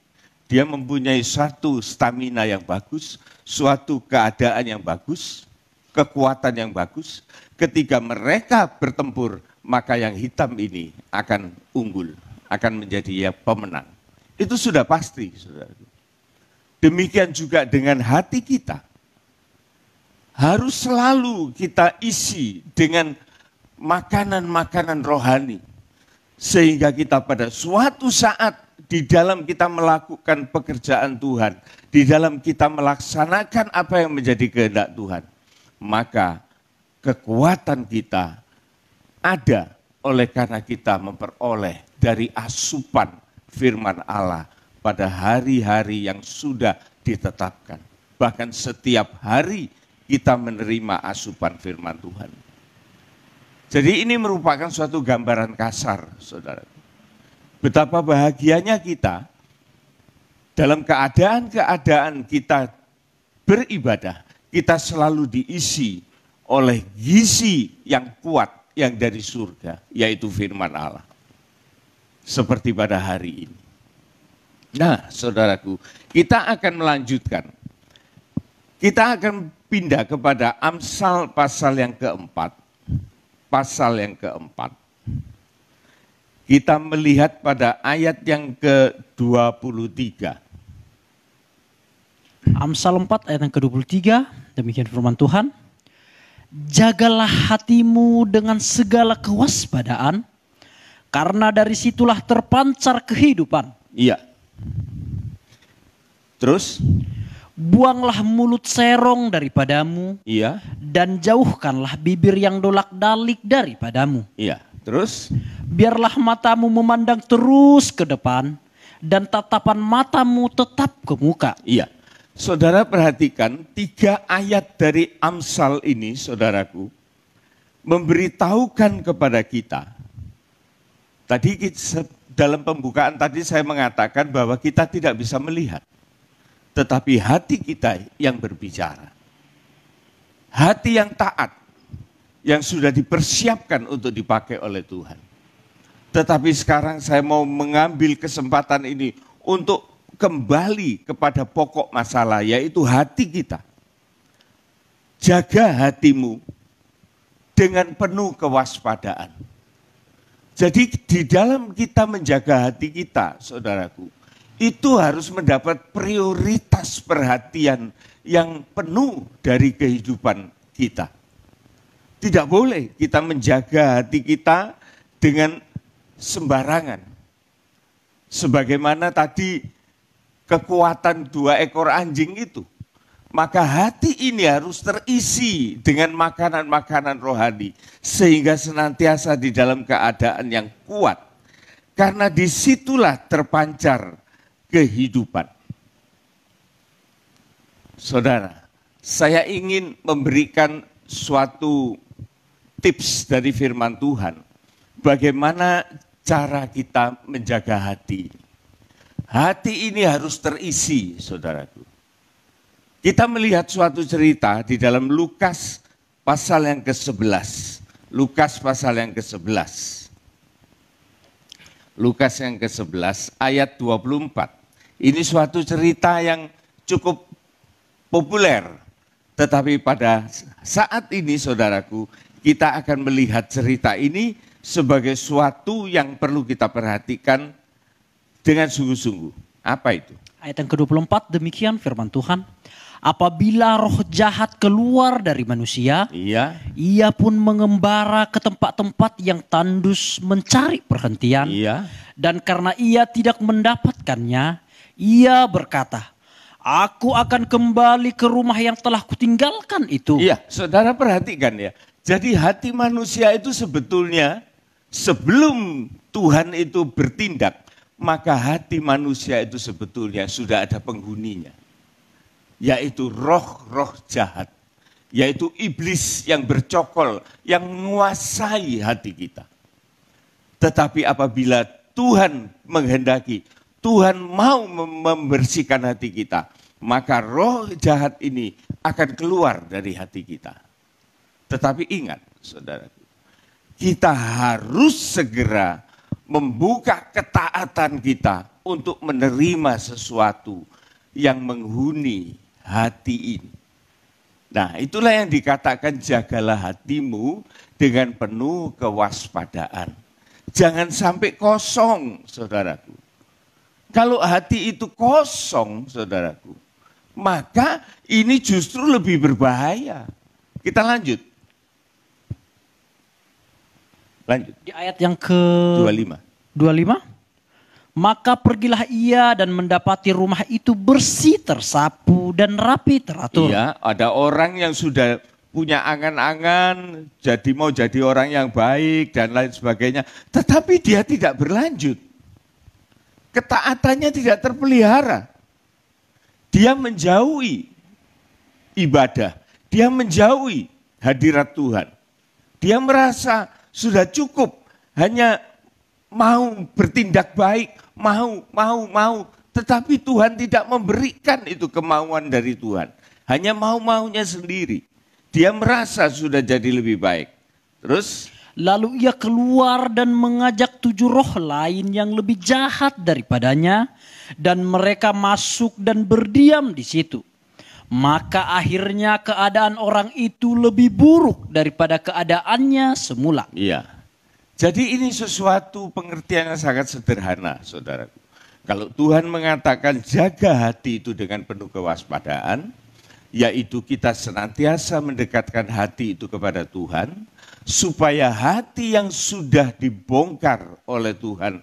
Speaker 3: dia mempunyai suatu stamina yang bagus, suatu keadaan yang bagus, kekuatan yang bagus. Ketika mereka bertempur, maka yang hitam ini akan unggul, akan menjadi pemenang. Itu sudah pasti, saudaraku. Demikian juga dengan hati kita. Harus selalu kita isi dengan makanan-makanan rohani. Sehingga kita pada suatu saat di dalam kita melakukan pekerjaan Tuhan, di dalam kita melaksanakan apa yang menjadi kehendak Tuhan, maka kekuatan kita ada oleh karena kita memperoleh dari asupan firman Allah pada hari-hari yang sudah ditetapkan. Bahkan setiap hari kita menerima asupan firman Tuhan. Jadi ini merupakan suatu gambaran kasar, saudara. Betapa bahagianya kita dalam keadaan-keadaan kita beribadah, kita selalu diisi oleh gizi yang kuat yang dari surga, yaitu firman Allah. Seperti pada hari ini. Nah, saudaraku, kita akan melanjutkan. Kita akan pindah kepada Amsal pasal yang keempat. Pasal yang keempat. Kita melihat pada ayat yang ke-23.
Speaker 4: Amsal 4 ayat yang ke-23, demikian firman Tuhan. Jagalah hatimu dengan segala kewaspadaan, karena dari situlah terpancar kehidupan.
Speaker 3: Iya. Terus?
Speaker 4: Buanglah mulut serong daripadamu,
Speaker 3: Iya.
Speaker 4: dan jauhkanlah bibir yang dolak-dalik daripadamu.
Speaker 3: Iya. Terus?
Speaker 4: Biarlah matamu memandang terus ke depan, dan tatapan matamu tetap ke muka.
Speaker 3: Iya. Saudara perhatikan 3 ayat dari Amsal ini, saudaraku, memberitahukan kepada kita. Tadi dalam pembukaan tadi saya mengatakan bahwa kita tidak bisa melihat, tetapi hati kita yang berbicara. Hati yang taat, yang sudah dipersiapkan untuk dipakai oleh Tuhan. Tetapi sekarang saya mau mengambil kesempatan ini untuk kembali kepada pokok masalah, yaitu hati kita. Jaga hatimu dengan penuh kewaspadaan. Jadi di dalam kita menjaga hati kita, saudaraku, itu harus mendapat prioritas perhatian yang penuh dari kehidupan kita. Tidak boleh kita menjaga hati kita dengan sembarangan. Sebagaimana tadi kekuatan 2 ekor anjing itu. Maka hati ini harus terisi dengan makanan-makanan rohani. Sehingga senantiasa di dalam keadaan yang kuat. Karena disitulah terpancar kehidupan. Saudara, saya ingin memberikan suatu tips dari firman Tuhan. Bagaimana cara kita menjaga hati. Hati ini harus terisi, saudaraku. Kita melihat suatu cerita di dalam Lukas pasal yang ke-11. Lukas pasal yang ke-11. Lukas yang ke-11 ayat 24. Ini suatu cerita yang cukup populer. Tetapi pada saat ini, saudaraku, kita akan melihat cerita ini sebagai suatu yang perlu kita perhatikan dengan sungguh-sungguh. Apa itu?
Speaker 4: Ayat yang ke-24 demikian firman Tuhan. Apabila roh jahat keluar dari manusia,
Speaker 3: Iya,
Speaker 4: ia pun mengembara ke tempat-tempat yang tandus mencari perhentian.
Speaker 3: iya.
Speaker 4: Dan karena ia tidak mendapatkannya, ia berkata, aku akan kembali ke rumah yang telah kutinggalkan itu.
Speaker 3: Iya, saudara perhatikan ya. Jadi hati manusia itu sebetulnya sebelum Tuhan itu bertindak, maka hati manusia itu sebetulnya sudah ada penghuninya. Yaitu roh-roh jahat. Yaitu iblis yang bercokol, yang menguasai hati kita. Tetapi apabila Tuhan menghendaki, Tuhan mau membersihkan hati kita, maka roh jahat ini akan keluar dari hati kita. Tetapi ingat, saudaraku, kita harus segera membuka ketaatan kita untuk menerima sesuatu yang menghuni hati ini. Nah, itulah yang dikatakan jagalah hatimu dengan penuh kewaspadaan. Jangan sampai kosong, saudaraku. Kalau hati itu kosong, saudaraku, maka ini justru lebih berbahaya. Kita lanjut. Lanjut.
Speaker 4: Di ayat yang ke-25. Maka pergilah ia dan mendapati rumah itu bersih, tersapu dan rapi teratur.
Speaker 3: Iya, ada orang yang sudah punya angan-angan, mau jadi orang yang baik dan lain sebagainya. Tetapi dia tidak berlanjut. Ketaatannya tidak terpelihara. Dia menjauhi ibadah. Dia menjauhi hadirat Tuhan. Dia merasa sudah cukup hanya mau bertindak baik, mau. Tetapi Tuhan tidak memberikan itu kemauan dari Tuhan. Hanya mau-maunya sendiri. Dia merasa sudah jadi lebih baik. Terus?
Speaker 4: Lalu ia keluar dan mengajak 7 roh lain yang lebih jahat daripadanya. Dan mereka masuk dan berdiam di situ. Maka akhirnya keadaan orang itu lebih buruk daripada keadaannya semula.
Speaker 3: Iya. Jadi ini sesuatu pengertian yang sangat sederhana, saudaraku. Kalau Tuhan mengatakan jaga hati itu dengan penuh kewaspadaan, yaitu kita senantiasa mendekatkan hati itu kepada Tuhan, supaya hati yang sudah dibongkar oleh Tuhan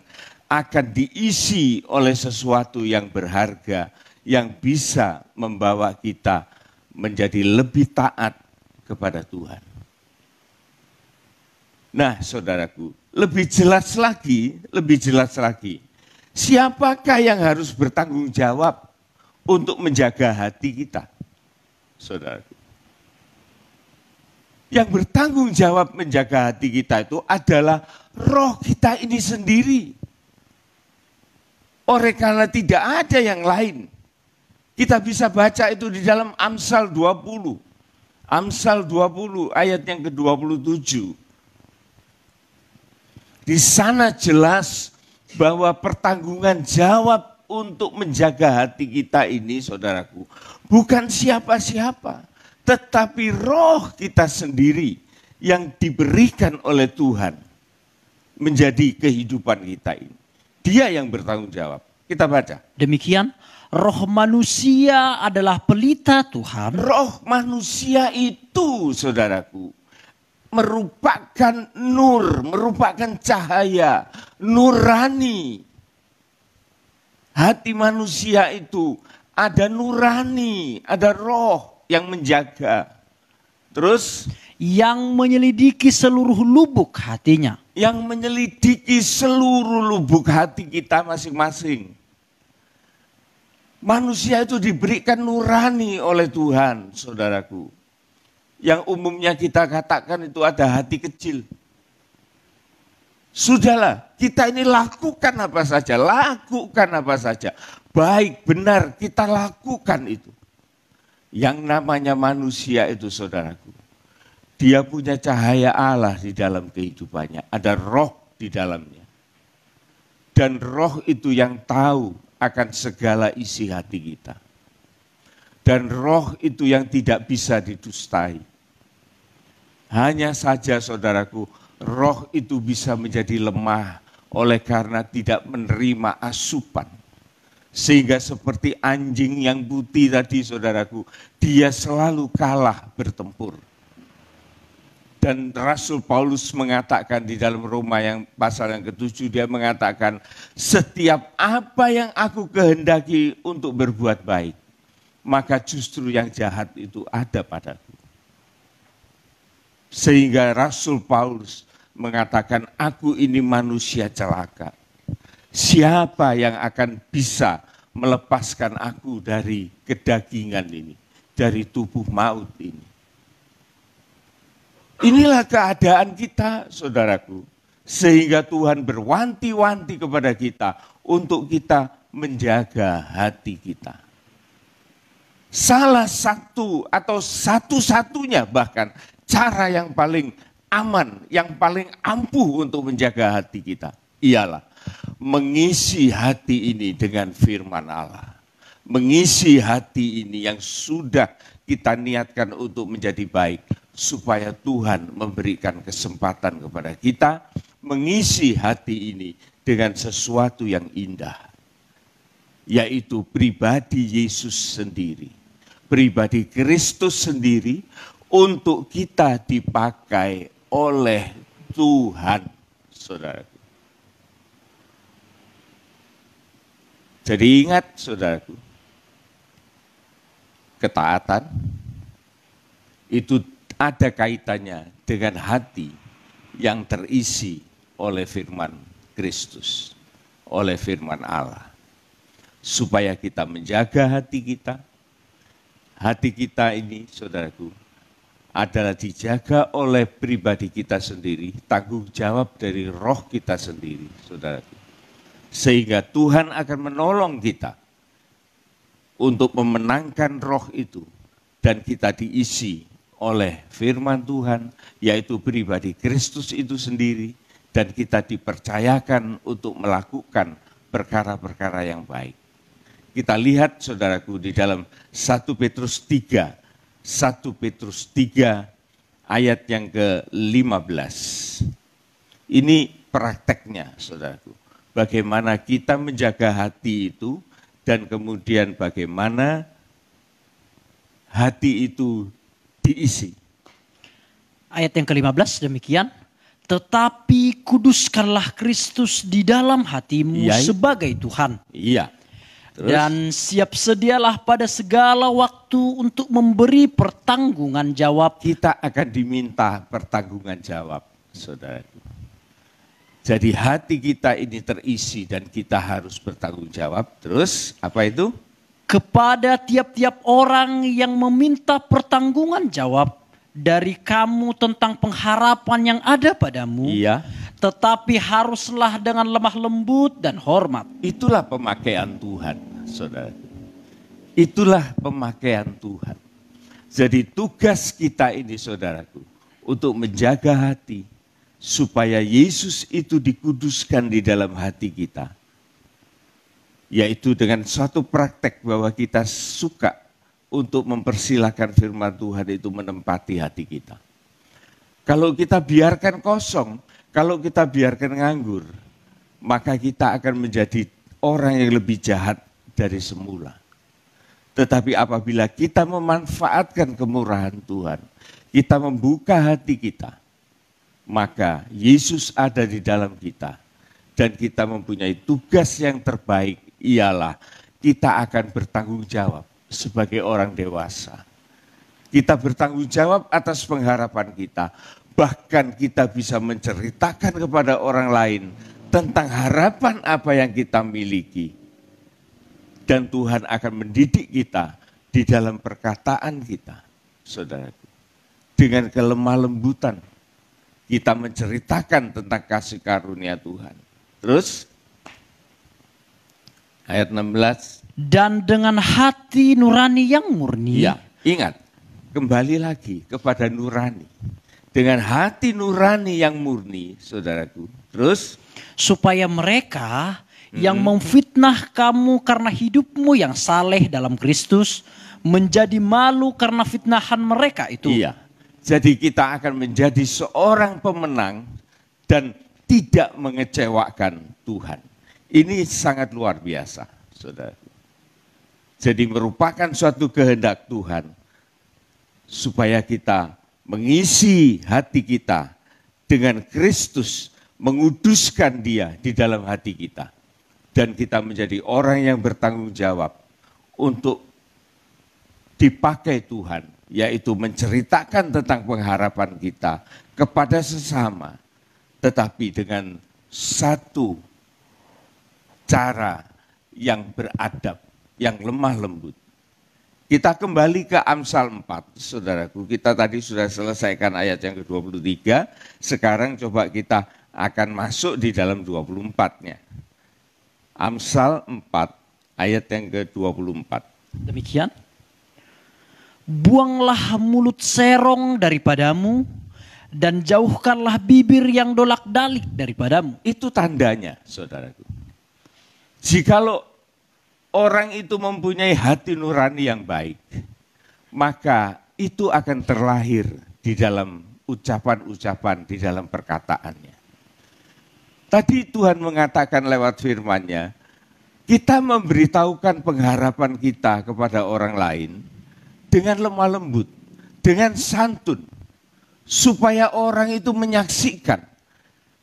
Speaker 3: akan diisi oleh sesuatu yang berharga, yang bisa membawa kita menjadi lebih taat kepada Tuhan. Nah, saudaraku, lebih jelas lagi, siapakah yang harus bertanggung jawab untuk menjaga hati kita, saudaraku. Yang bertanggung jawab menjaga hati kita itu adalah roh kita ini sendiri. Oleh karena tidak ada yang lain. Kita bisa baca itu di dalam Amsal 20. Amsal 20 ayat yang ke-27. Di sana jelas bahwa pertanggungan jawab untuk menjaga hati kita ini, saudaraku, bukan siapa-siapa, tetapi roh kita sendiri yang diberikan oleh Tuhan menjadi kehidupan kita ini. Dia yang bertanggung jawab. Kita baca.
Speaker 4: Demikian, roh manusia adalah pelita Tuhan.
Speaker 3: Roh manusia itu, saudaraku, merupakan nur, merupakan cahaya, nurani. Hati manusia itu ada nurani, ada roh yang menjaga. Terus
Speaker 4: yang menyelidiki seluruh lubuk hatinya.
Speaker 3: Yang menyelidiki seluruh lubuk hati kita masing-masing. Manusia itu diberikan nurani oleh Tuhan, saudaraku. Yang umumnya kita katakan itu ada hati kecil. Sudahlah, kita ini lakukan apa saja, baik, benar, kita lakukan itu. Yang namanya manusia itu, saudaraku, dia punya cahaya Allah di dalam kehidupannya, ada roh di dalamnya. Dan roh itu yang tahu akan segala isi hati kita. Dan roh itu yang tidak bisa didustai. Hanya saja, saudaraku, roh itu bisa menjadi lemah oleh karena tidak menerima asupan. Sehingga seperti anjing yang putih tadi, saudaraku, dia selalu kalah bertempur. Dan Rasul Paulus mengatakan di dalam Roma yang pasal yang ke-7, dia mengatakan, setiap apa yang aku kehendaki untuk berbuat baik, maka justru yang jahat itu ada padaku. Sehingga Rasul Paulus mengatakan, aku ini manusia celaka. Siapa yang akan bisa melepaskan aku dari kedagingan ini, dari tubuh maut ini? Inilah keadaan kita, saudaraku. Sehingga Tuhan berwanti-wanti kepada kita untuk kita menjaga hati kita. Salah satu atau satu-satunya bahkan cara yang paling aman, yang paling ampuh untuk menjaga hati kita ialah mengisi hati ini dengan firman Allah. Mengisi hati ini yang sudah kita niatkan untuk menjadi baik, supaya Tuhan memberikan kesempatan kepada kita mengisi hati ini dengan sesuatu yang indah, yaitu pribadi Yesus sendiri, pribadi Kristus sendiri, untuk kita dipakai oleh Tuhan, saudaraku. Jadi ingat, saudaraku, ketaatan itu ada kaitannya dengan hati yang terisi oleh firman Kristus, oleh firman Allah. Supaya kita menjaga hati kita. Hati kita ini, saudaraku, adalah dijaga oleh pribadi kita sendiri, tanggung jawab dari roh kita sendiri, saudaraku. Sehingga Tuhan akan menolong kita untuk memenangkan roh itu, dan kita diisi oleh firman Tuhan, yaitu pribadi Kristus itu sendiri, dan kita dipercayakan untuk melakukan perkara-perkara yang baik. Kita lihat, saudaraku, di dalam 1 Petrus 3 ayat yang ke-15. Ini prakteknya, saudaraku. Bagaimana kita menjaga hati itu, dan kemudian bagaimana hati itu diisi.
Speaker 4: Ayat yang ke-15 demikian. Tetapi kuduskanlah Kristus di dalam hatimu sebagai Tuhan.
Speaker 3: Iya. Terus?
Speaker 4: Dan siap sedialah pada segala waktu untuk memberi pertanggungan jawab.
Speaker 3: Kita akan diminta pertanggungan jawab, saudaraku. Jadi hati kita ini terisi dan kita harus bertanggung jawab. Terus apa itu?
Speaker 4: kepada tiap-tiap orang yang meminta pertanggungan jawab dari kamu tentang pengharapan yang ada padamu,
Speaker 3: Iya,
Speaker 4: tetapi haruslah dengan lemah lembut dan hormat.
Speaker 3: itulah pemakaian Tuhan, saudara. Itulah pemakaian Tuhan. Jadi tugas kita ini, saudaraku, untuk menjaga hati supaya Yesus itu dikuduskan di dalam hati kita. Yaitu dengan suatu praktek bahwa kita suka untuk mempersilahkan firman Tuhan itu menempati hati kita. Kalau kita biarkan kosong, kalau kita biarkan nganggur, maka kita akan menjadi orang yang lebih jahat dari semula. Tetapi apabila kita memanfaatkan kemurahan Tuhan, kita membuka hati kita, maka Yesus ada di dalam kita. Dan kita mempunyai tugas yang terbaik, ialah kita akan bertanggung jawab sebagai orang dewasa. Kita bertanggung jawab atas pengharapan kita. Bahkan kita bisa menceritakan kepada orang lain tentang harapan apa yang kita miliki. Dan Tuhan akan mendidik kita di dalam perkataan kita, saudaraku. Dengan kelemah lembutan, kita menceritakan tentang kasih karunia Tuhan. Terus, ayat 16.
Speaker 4: Dan dengan hati nurani yang murni.
Speaker 3: Ya, ingat, kembali lagi kepada nurani. Dengan hati nurani yang murni, saudaraku. Terus,
Speaker 4: supaya mereka yang memfitnah kamu karena hidupmu yang saleh dalam Kristus menjadi malu karena fitnahan mereka itu.
Speaker 3: iya. Jadi kita akan menjadi seorang pemenang dan tidak mengecewakan Tuhan. Ini sangat luar biasa, saudara. Jadi merupakan suatu kehendak Tuhan supaya kita mengisi hati kita dengan Kristus, menguduskan Dia di dalam hati kita. Dan kita menjadi orang yang bertanggung jawab untuk dipakai Tuhan, yaitu menceritakan tentang pengharapan kita kepada sesama, tetapi dengan satu cara yang beradab, yang lemah lembut. Kita kembali ke Amsal 4, saudaraku. Kita tadi sudah selesaikan ayat yang ke-23, sekarang coba kita akan masuk di dalam 24-nya. Amsal 4 ayat yang ke-24.
Speaker 4: Demikian. Buanglah mulut serong daripadamu dan jauhkanlah bibir yang dolak-dalik daripadamu.
Speaker 3: Itu tandanya, saudaraku. Jikalau orang itu mempunyai hati nurani yang baik, maka itu akan terlahir di dalam ucapan-ucapan, di dalam perkataannya. Tadi Tuhan mengatakan lewat firman-Nya, kita memberitahukan pengharapan kita kepada orang lain dengan lemah lembut, dengan santun, supaya orang itu menyaksikan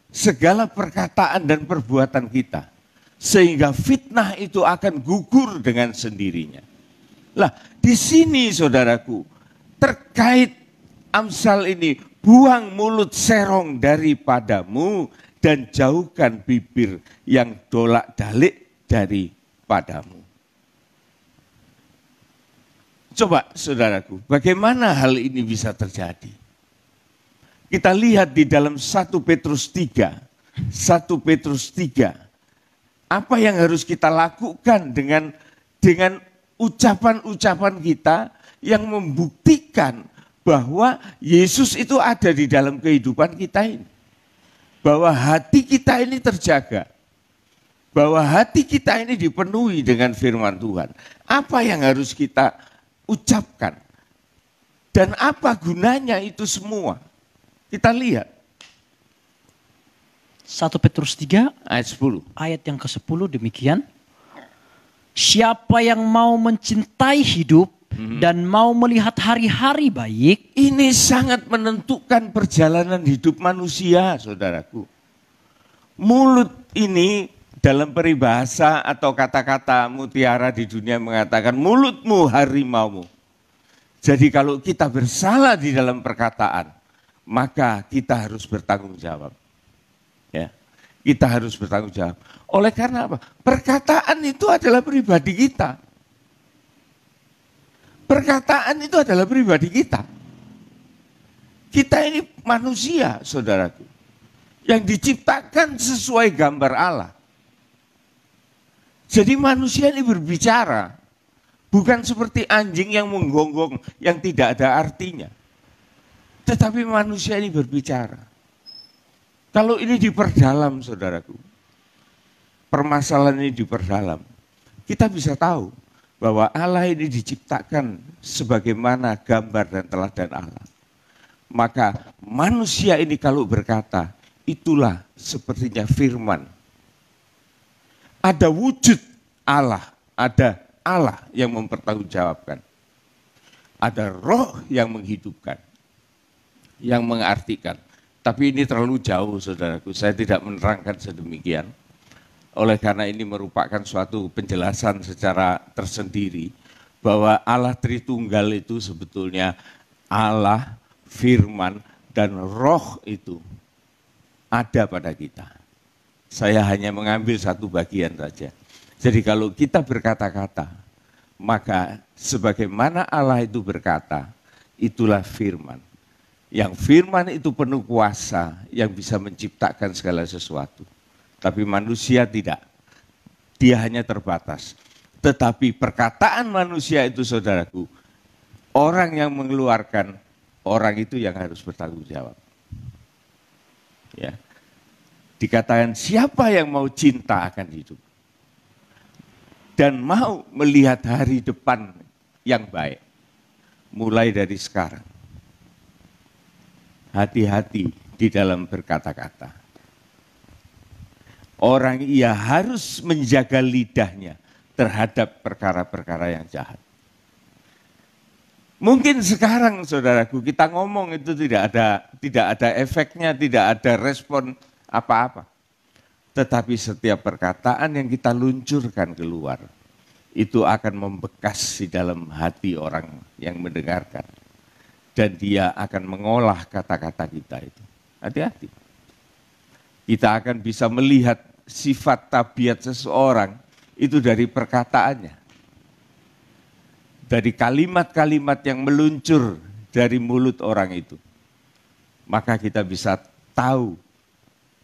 Speaker 3: segala perkataan dan perbuatan kita, sehingga fitnah itu akan gugur dengan sendirinya. Lah, di sini saudaraku, terkait Amsal ini, buang mulut serong daripadamu dan jauhkan bibir yang dolak-dalik daripadamu. Coba saudaraku, bagaimana hal ini bisa terjadi? Kita lihat di dalam 1 Petrus 3. 1 Petrus 3. Apa yang harus kita lakukan dengan ucapan-ucapan kita yang membuktikan bahwa Yesus itu ada di dalam kehidupan kita ini. Bahwa hati kita ini terjaga. Bahwa hati kita ini dipenuhi dengan firman Tuhan. Apa yang harus kita ucapkan? Dan apa gunanya itu semua? Kita lihat.
Speaker 4: 1 Petrus 3
Speaker 3: Ayat 10.
Speaker 4: ayat yang ke-10 demikian. Siapa yang mau mencintai hidup dan mau melihat hari-hari baik,
Speaker 3: Ini sangat menentukan perjalanan hidup manusia, saudaraku. Mulut ini dalam peribahasa atau kata-kata mutiara di dunia mengatakan mulutmu harimaumu. Jadi kalau kita bersalah di dalam perkataan, maka kita harus bertanggung jawab. Ya, kita harus bertanggung jawab. Oleh karena apa? Perkataan itu adalah pribadi kita. Perkataan itu adalah pribadi kita. Kita ini manusia, saudaraku, yang diciptakan sesuai gambar Allah. Jadi manusia ini berbicara, bukan seperti anjing yang menggonggong, yang tidak ada artinya. Tetapi manusia ini berbicara. Kalau ini diperdalam, saudaraku, permasalahan ini diperdalam, kita bisa tahu bahwa Allah ini diciptakan sebagaimana gambar dan teladan Allah. Maka manusia ini kalau berkata, itulah sepertinya firman. Ada wujud Allah, ada Allah yang mempertanggungjawabkan. Ada roh yang menghidupkan, yang mengartikan. Tapi ini terlalu jauh, saudaraku, saya tidak menerangkan sedemikian. Oleh karena ini merupakan suatu penjelasan secara tersendiri bahwa Allah Tritunggal itu sebetulnya Allah, firman, dan roh itu ada pada kita. Saya hanya mengambil satu bagian saja. Jadi kalau kita berkata-kata, maka sebagaimana Allah itu berkata, itulah firman. Yang firman itu penuh kuasa yang bisa menciptakan segala sesuatu. Tapi manusia tidak. Dia hanya terbatas. Tetapi perkataan manusia itu, saudaraku, orang yang mengeluarkan, orang itu yang harus bertanggung jawab. Ya. Dikatakan siapa yang mau cinta akan hidup. Dan mau melihat hari depan yang baik. Mulai dari sekarang. Hati-hati di dalam berkata-kata. Orang ia harus menjaga lidahnya terhadap perkara-perkara yang jahat. Mungkin sekarang, saudaraku, kita ngomong itu tidak ada efeknya, tidak ada respon apa-apa. Tetapi setiap perkataan yang kita luncurkan keluar, itu akan membekas di dalam hati orang yang mendengarkan. Dan dia akan mengolah kata-kata kita itu. Hati-hati. Kita akan bisa melihat sifat tabiat seseorang itu dari perkataannya. Dari kalimat-kalimat yang meluncur dari mulut orang itu. Maka kita bisa tahu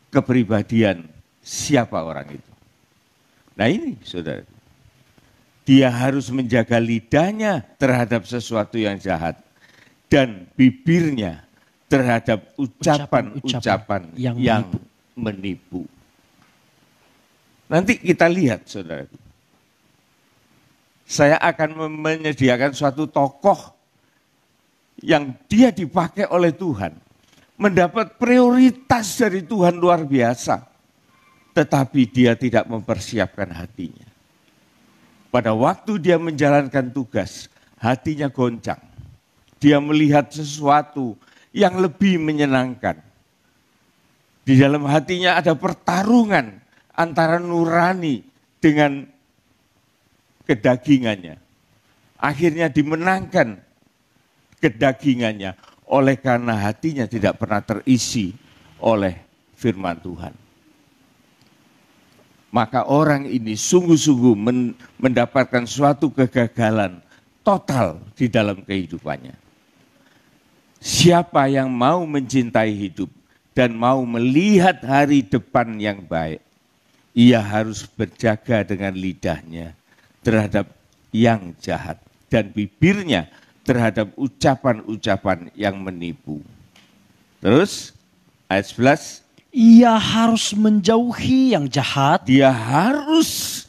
Speaker 3: kepribadian siapa orang itu. Nah ini, saudara. Dia harus menjaga lidahnya terhadap sesuatu yang jahat. Dan bibirnya terhadap ucapan-ucapan yang menipu. Nanti kita lihat, saudara. Saya akan menyediakan suatu tokoh yang dia dipakai oleh Tuhan. Mendapat prioritas dari Tuhan luar biasa. Tetapi dia tidak mempersiapkan hatinya. Pada waktu dia menjalankan tugas, hatinya goncang. Dia melihat sesuatu yang lebih menyenangkan. Di dalam hatinya ada pertarungan antara nurani dengan kedagingannya. Akhirnya dimenangkan kedagingannya oleh karena hatinya tidak pernah terisi oleh firman Tuhan. Maka orang ini sungguh-sungguh mendapatkan suatu kegagalan total di dalam kehidupannya. Siapa yang mau mencintai hidup dan mau melihat hari depan yang baik, ia harus berjaga dengan lidahnya terhadap yang jahat dan bibirnya terhadap ucapan-ucapan yang menipu. Terus ayat 11.
Speaker 4: Ia harus menjauhi yang jahat.
Speaker 3: Dia harus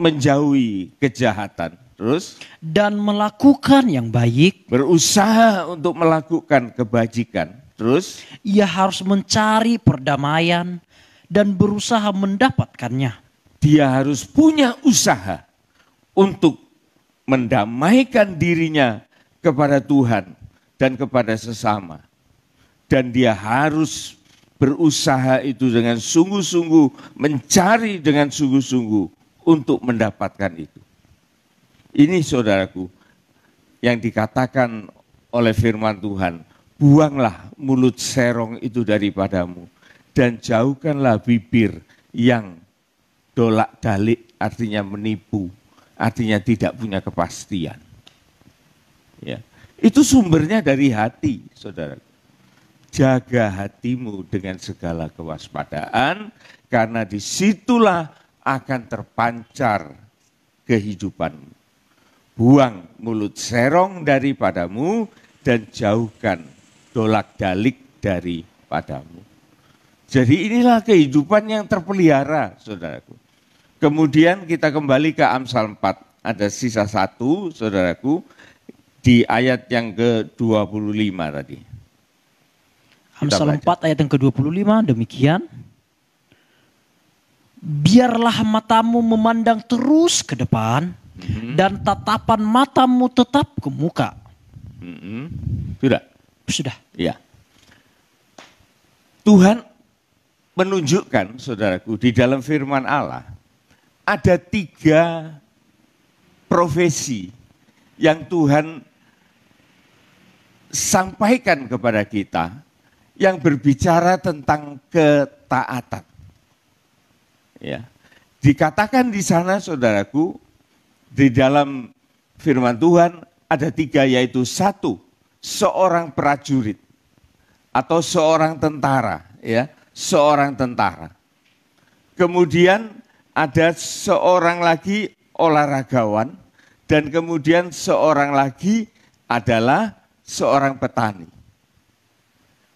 Speaker 3: menjauhi kejahatan. Terus?
Speaker 4: Dan melakukan yang baik.
Speaker 3: Berusaha untuk melakukan kebajikan. Terus?
Speaker 4: Ia harus mencari perdamaian dan berusaha mendapatkannya.
Speaker 3: Dia harus punya usaha untuk mendamaikan dirinya kepada Tuhan dan kepada sesama. Dan dia harus berusaha itu dengan sungguh-sungguh, mencari dengan sungguh-sungguh untuk mendapatkan itu. Ini saudaraku, yang dikatakan oleh firman Tuhan, buanglah mulut serong itu daripadamu, dan jauhkanlah bibir yang dolak-dalik, artinya menipu, artinya tidak punya kepastian. Ya. Itu sumbernya dari hati, saudara. Jaga hatimu dengan segala kewaspadaan, karena disitulah akan terpancar kehidupanmu. Buang mulut serong daripadamu dan jauhkan dolak-dalik daripadamu. Jadi inilah kehidupan yang terpelihara, saudaraku. Kemudian kita kembali ke Amsal 4. Ada sisa satu, saudaraku, di ayat yang ke-25 tadi.
Speaker 4: Amsal 4 ayat yang ke-25 demikian. Biarlah matamu memandang terus ke depan dan tatapan matamu tetap ke muka.
Speaker 3: Sudah?
Speaker 4: Sudah.
Speaker 3: Ya. Tuhan menunjukkan, saudaraku, di dalam firman Allah, ada 3 profesi yang Tuhan sampaikan kepada kita yang berbicara tentang ketaatan. Ya. Dikatakan di sana, saudaraku, di dalam firman Tuhan ada 3, yaitu 1, seorang prajurit atau seorang tentara, ya, seorang tentara. Kemudian ada seorang lagi olahragawan, dan kemudian seorang lagi adalah seorang petani.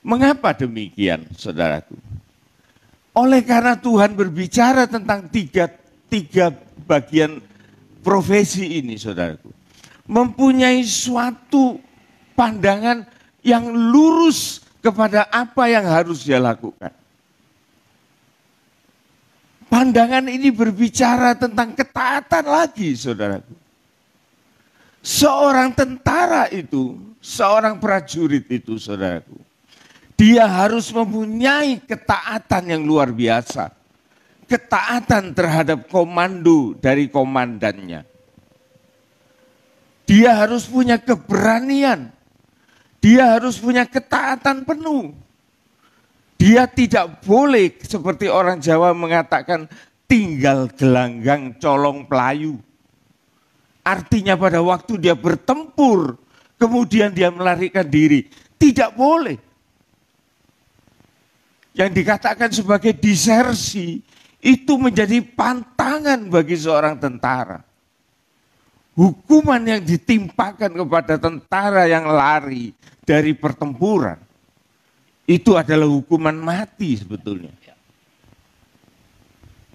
Speaker 3: Mengapa demikian, saudaraku? Oleh karena Tuhan berbicara tentang tiga bagian profesi ini, saudaraku. Mempunyai suatu pandangan yang lurus kepada apa yang harus dia lakukan. Pandangan ini berbicara tentang ketaatan lagi, saudaraku. Seorang tentara itu, seorang prajurit itu, saudaraku, dia harus mempunyai ketaatan yang luar biasa. Ketaatan terhadap komando dari komandannya. Dia harus punya keberanian. Dia harus punya ketaatan penuh. Dia tidak boleh seperti orang Jawa mengatakan tinggal gelanggang colong pelayu. Artinya pada waktu dia bertempur, kemudian dia melarikan diri. Tidak boleh. Yang dikatakan sebagai disersi, itu menjadi pantangan bagi seorang tentara. Hukuman yang ditimpakan kepada tentara yang lari dari pertempuran, itu adalah hukuman mati sebetulnya.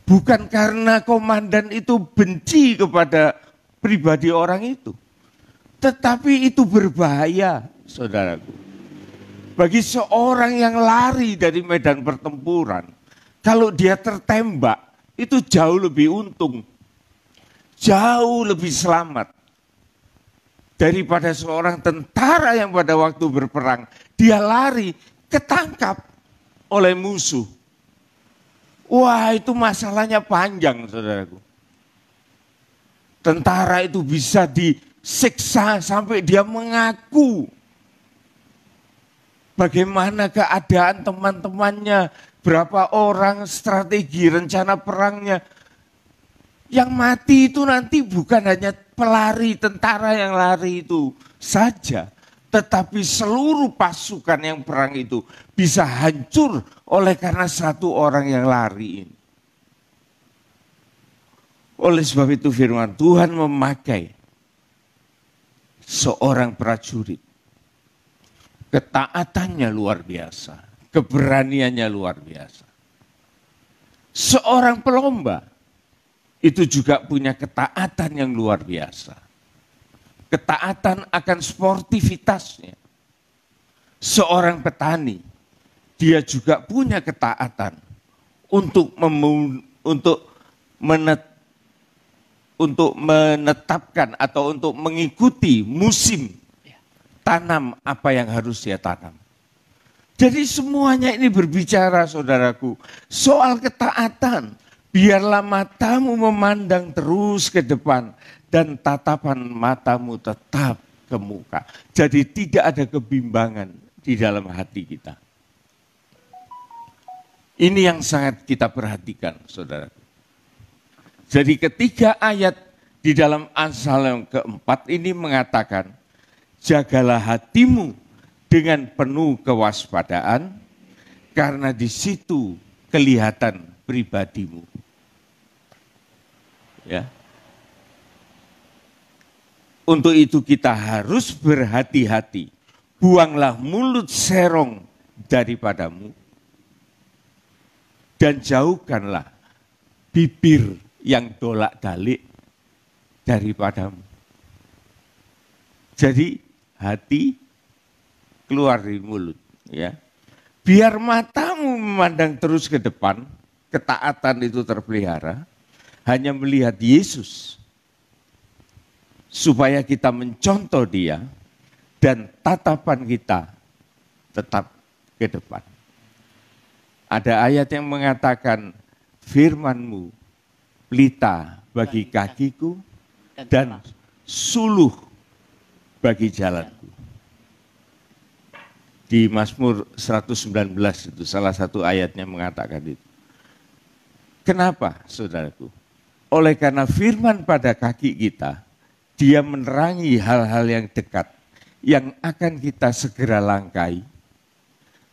Speaker 3: Bukan karena komandan itu benci kepada pribadi orang itu. Tetapi itu berbahaya, saudaraku. Bagi seorang yang lari dari medan pertempuran, kalau dia tertembak, itu jauh lebih untung. Jauh lebih selamat. Daripada seorang tentara yang pada waktu berperang, dia lari, ketangkap oleh musuh. Wah, itu masalahnya panjang, saudaraku. Tentara itu bisa disiksa sampai dia mengaku bagaimana keadaan teman-temannya, berapa orang, strategi, rencana perangnya. Yang mati itu nanti bukan hanya pelari, tentara yang lari itu saja. Tetapi seluruh pasukan yang perang itu bisa hancur oleh karena satu orang yang lari ini. Oleh sebab itu firman Tuhan memakai seorang prajurit. Ketaatannya luar biasa, keberaniannya luar biasa. Seorang pelomba itu juga punya ketaatan yang luar biasa. Ketaatan akan sportivitasnya. Seorang petani, dia juga punya ketaatan untuk menetapkan atau untuk mengikuti musim tanam apa yang harus dia tanam. Jadi semuanya ini berbicara, saudaraku, soal ketaatan. Biarlah matamu memandang terus ke depan dan tatapan matamu tetap ke muka. Jadi tidak ada kebimbangan di dalam hati kita. Ini yang sangat kita perhatikan, saudara. Jadi ketiga ayat di dalam Amsal yang keempat ini mengatakan, jagalah hatimu dengan penuh kewaspadaan, karena di situ kelihatan pribadimu. Ya. Untuk itu kita harus berhati-hati. Buanglah mulut serong daripadamu dan jauhkanlah bibir yang dolak-dalik daripadamu. Jadi hati keluar dari mulut, ya. Biar matamu memandang terus ke depan, ketaatan itu terpelihara, hanya melihat Yesus, supaya kita mencontoh Dia dan tatapan kita tetap ke depan. Ada ayat yang mengatakan, firman-Mu pelita bagi kakiku dan suluh bagi jalanku. Di Mazmur 119 itu salah satu ayatnya mengatakan itu. Kenapa, saudaraku? Oleh karena firman pada kaki kita, dia menerangi hal-hal yang dekat, yang akan kita segera langkai.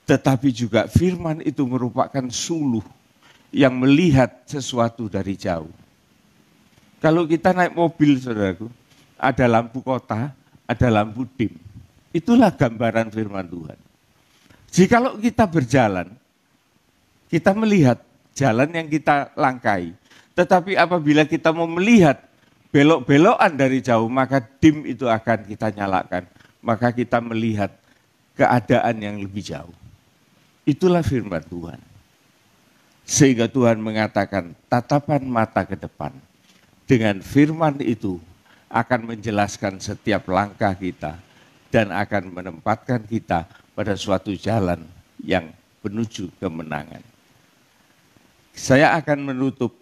Speaker 3: Tetapi juga firman itu merupakan suluh yang melihat sesuatu dari jauh. Kalau kita naik mobil, saudaraku, ada lampu kota, ada lampu dim. Itulah gambaran firman Tuhan. Jikalau kita berjalan, kita melihat jalan yang kita langkai. Tetapi apabila kita mau melihat belok-belokan dari jauh, maka dim itu akan kita nyalakan. Maka kita melihat keadaan yang lebih jauh. Itulah firman Tuhan. Sehingga Tuhan mengatakan tatapan mata ke depan. Dengan firman itu akan menjelaskan setiap langkah kita dan akan menempatkan kita pada suatu jalan yang menuju kemenangan. Saya akan menutup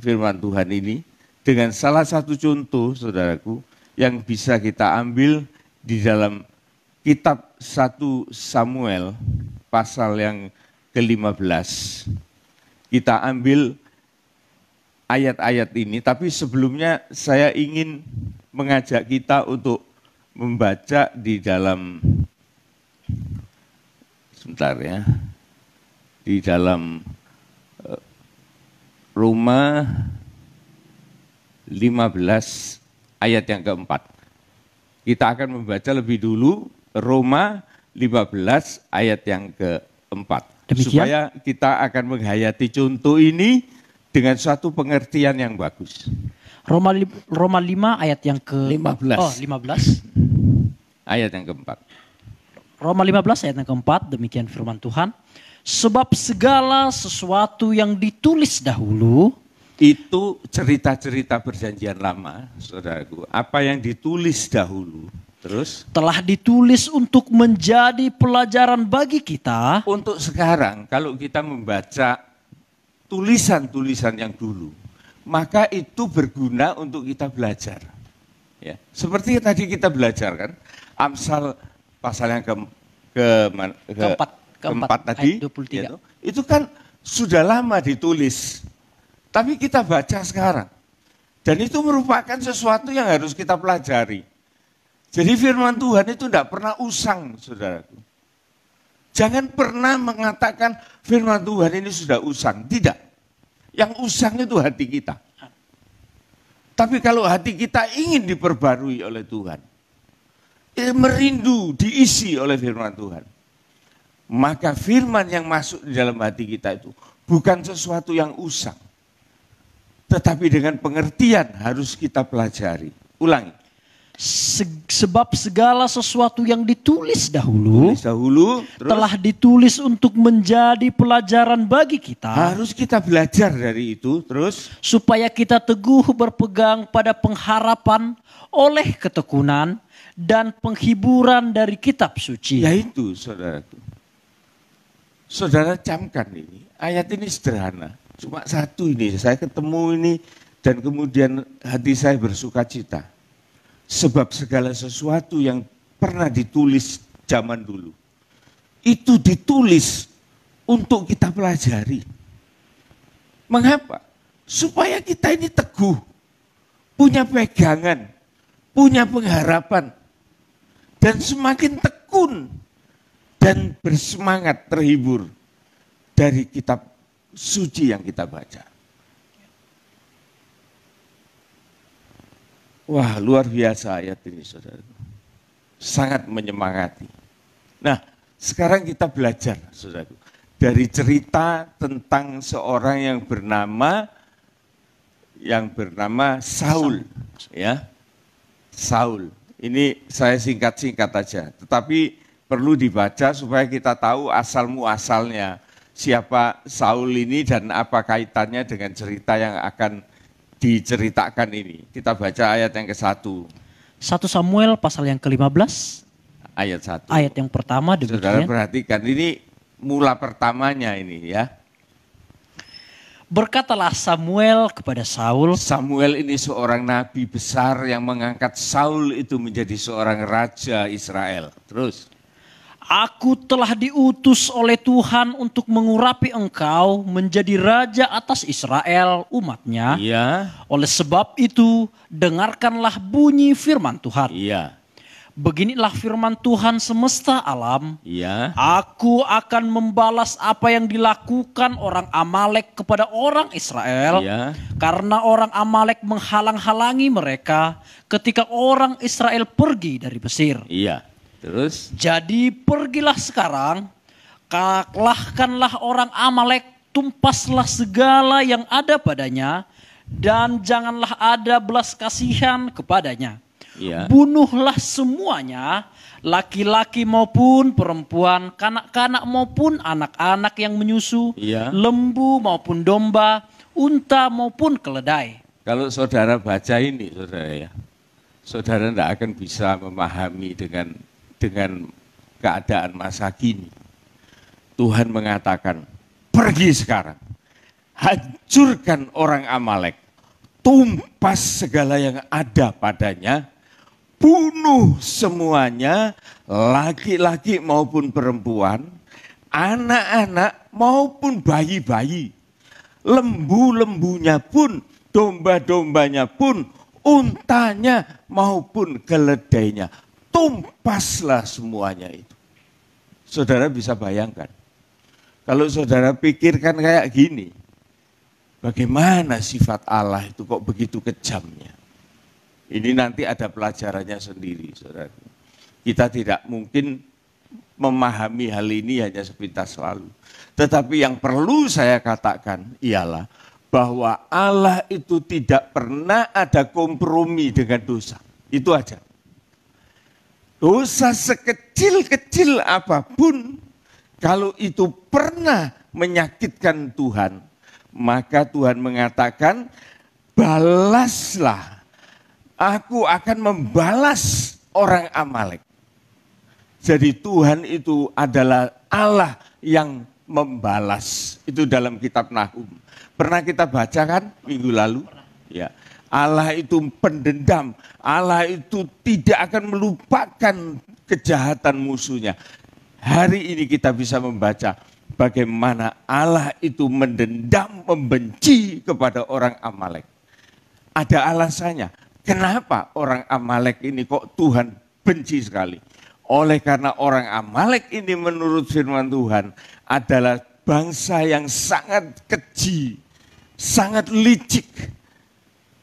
Speaker 3: firman Tuhan ini dengan salah satu contoh, saudaraku, yang bisa kita ambil di dalam kitab 1 Samuel pasal yang ke-15. Kita ambil ayat-ayat ini, tapi sebelumnya saya ingin mengajak kita untuk membaca di dalam, sebentar ya, di dalam Roma 15 ayat yang keempat. Kita akan membaca lebih dulu Roma 15 ayat yang keempat.
Speaker 4: Demikian.
Speaker 3: Supaya kita akan menghayati contoh ini dengan suatu pengertian yang bagus.
Speaker 4: Roma 5 ayat yang ke
Speaker 3: 15.
Speaker 4: Oh, 15.
Speaker 3: Ayat yang keempat.
Speaker 4: Roma 15 ayat yang keempat, demikian firman Tuhan. Sebab segala sesuatu yang ditulis dahulu,
Speaker 3: itu cerita-cerita perjanjian lama, saudaraku. Apa yang ditulis dahulu, terus
Speaker 4: telah ditulis untuk menjadi pelajaran bagi kita.
Speaker 3: untuk sekarang, kalau kita membaca tulisan-tulisan yang dulu, maka itu berguna untuk kita belajar. Ya, seperti tadi kita belajar kan, Amsal pasal yang keempat tadi,
Speaker 4: ayat 23.
Speaker 3: gitu, itu kan sudah lama ditulis, tapi kita baca sekarang. Dan itu merupakan sesuatu yang harus kita pelajari. Jadi firman Tuhan itu tidak pernah usang, saudaraku. Jangan pernah mengatakan firman Tuhan ini sudah usang. Tidak. Yang usang itu hati kita. Tapi kalau hati kita ingin diperbarui oleh Tuhan, merindu diisi oleh firman Tuhan, maka firman yang masuk di dalam hati kita itu bukan sesuatu yang usang, tetapi dengan pengertian harus kita pelajari. Ulangi.
Speaker 4: Sebab segala sesuatu yang ditulis dahulu,
Speaker 3: Terus
Speaker 4: telah ditulis untuk menjadi pelajaran bagi kita.
Speaker 3: harus kita belajar dari itu. Terus
Speaker 4: Supaya kita teguh berpegang pada pengharapan oleh ketekunan dan penghiburan dari kitab suci.
Speaker 3: yaitu, saudaraku. Saudara camkan ini, ayat ini sederhana. Cuma satu ini, saya ketemu ini dan kemudian hati saya bersuka cita. Sebab segala sesuatu yang pernah ditulis zaman dulu, itu ditulis untuk kita pelajari. Mengapa? Supaya kita ini teguh, punya pegangan, punya pengharapan. dan semakin tekun dan bersemangat terhibur dari kitab suci yang kita baca. Wah, luar biasa ayat ini, saudara. Sangat menyemangati. Nah, sekarang kita belajar, saudara, dari cerita tentang seorang yang bernama Saul, ya. Saul. Ini saya singkat-singkat aja, tetapi perlu dibaca supaya kita tahu asal muasalnya siapa Saul ini dan apa kaitannya dengan cerita yang akan diceritakan ini. Kita baca ayat yang ke-1.
Speaker 4: 1 Samuel pasal yang ke-15.
Speaker 3: Ayat 1.
Speaker 4: Ayat yang pertama
Speaker 3: Saudara
Speaker 4: demikian.
Speaker 3: perhatikan, ini mula pertamanya ini ya.
Speaker 4: Berkatalah Samuel kepada Saul,
Speaker 3: Samuel ini seorang nabi besar yang mengangkat Saul itu menjadi seorang raja Israel. Terus.
Speaker 4: Aku telah diutus oleh Tuhan untuk mengurapi engkau menjadi raja atas Israel umatnya.
Speaker 3: Iya.
Speaker 4: Oleh sebab itu dengarkanlah bunyi firman Tuhan.
Speaker 3: Iya.
Speaker 4: Beginilah firman Tuhan semesta alam.
Speaker 3: Iya.
Speaker 4: Aku akan membalas apa yang dilakukan orang Amalek kepada orang Israel.
Speaker 3: Iya.
Speaker 4: Karena orang Amalek menghalang-halangi mereka ketika orang Israel pergi dari Mesir.
Speaker 3: Iya. Terus.
Speaker 4: Jadi pergilah sekarang, kalahkanlah orang Amalek, tumpaslah segala yang ada padanya, dan janganlah ada belas kasihan kepadanya.
Speaker 3: Iya.
Speaker 4: Bunuhlah semuanya, laki-laki maupun perempuan, kanak-kanak maupun anak-anak yang menyusu,
Speaker 3: Iya.
Speaker 4: lembu maupun domba, unta maupun keledai.
Speaker 3: Kalau saudara baca ini, saudara ya, saudara tidak akan bisa memahami dengan keadaan masa kini. Tuhan mengatakan, pergi sekarang, hancurkan orang Amalek, tumpas segala yang ada padanya, bunuh semuanya, laki-laki maupun perempuan, anak-anak maupun bayi-bayi, lembu-lembunya pun, domba-dombanya pun, untanya maupun keledainya. Tumpaslah semuanya itu. Saudara bisa bayangkan, kalau saudara pikirkan kayak gini, bagaimana sifat Allah itu kok begitu kejamnya? Ini nanti ada pelajarannya sendiri, saudara. Kita tidak mungkin memahami hal ini hanya sepintas lalu. Tetapi yang perlu saya katakan ialah bahwa Allah itu tidak pernah ada kompromi dengan dosa. Itu aja. Dosa sekecil-kecil apapun, kalau itu pernah menyakitkan Tuhan, maka Tuhan mengatakan, balaslah. Aku akan membalas orang Amalek. Jadi Tuhan itu adalah Allah yang membalas. Itu dalam kitab Nahum. Pernah kita baca kan minggu lalu? Ya. Allah itu pendendam. Allah itu tidak akan melupakan kejahatan musuhnya. Hari ini kita bisa membaca bagaimana Allah itu mendendam, membenci kepada orang Amalek. Ada alasannya. Kenapa orang Amalek ini kok Tuhan benci sekali? Oleh karena orang Amalek ini menurut firman Tuhan adalah bangsa yang sangat keji, sangat licik.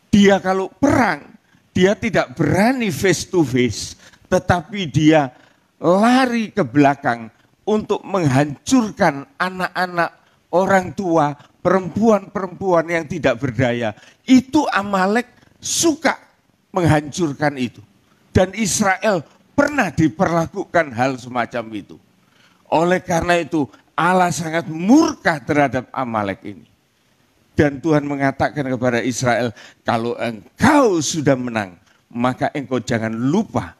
Speaker 3: Dia kalau perang, dia tidak berani face to face, tetapi dia lari ke belakang untuk menghancurkan anak-anak, orang tua, perempuan-perempuan yang tidak berdaya. Itu Amalek suka menghancurkan itu. Dan Israel pernah diperlakukan hal semacam itu. Oleh karena itu Allah sangat murka terhadap Amalek ini. Dan Tuhan mengatakan kepada Israel, kalau engkau sudah menang, maka engkau jangan lupa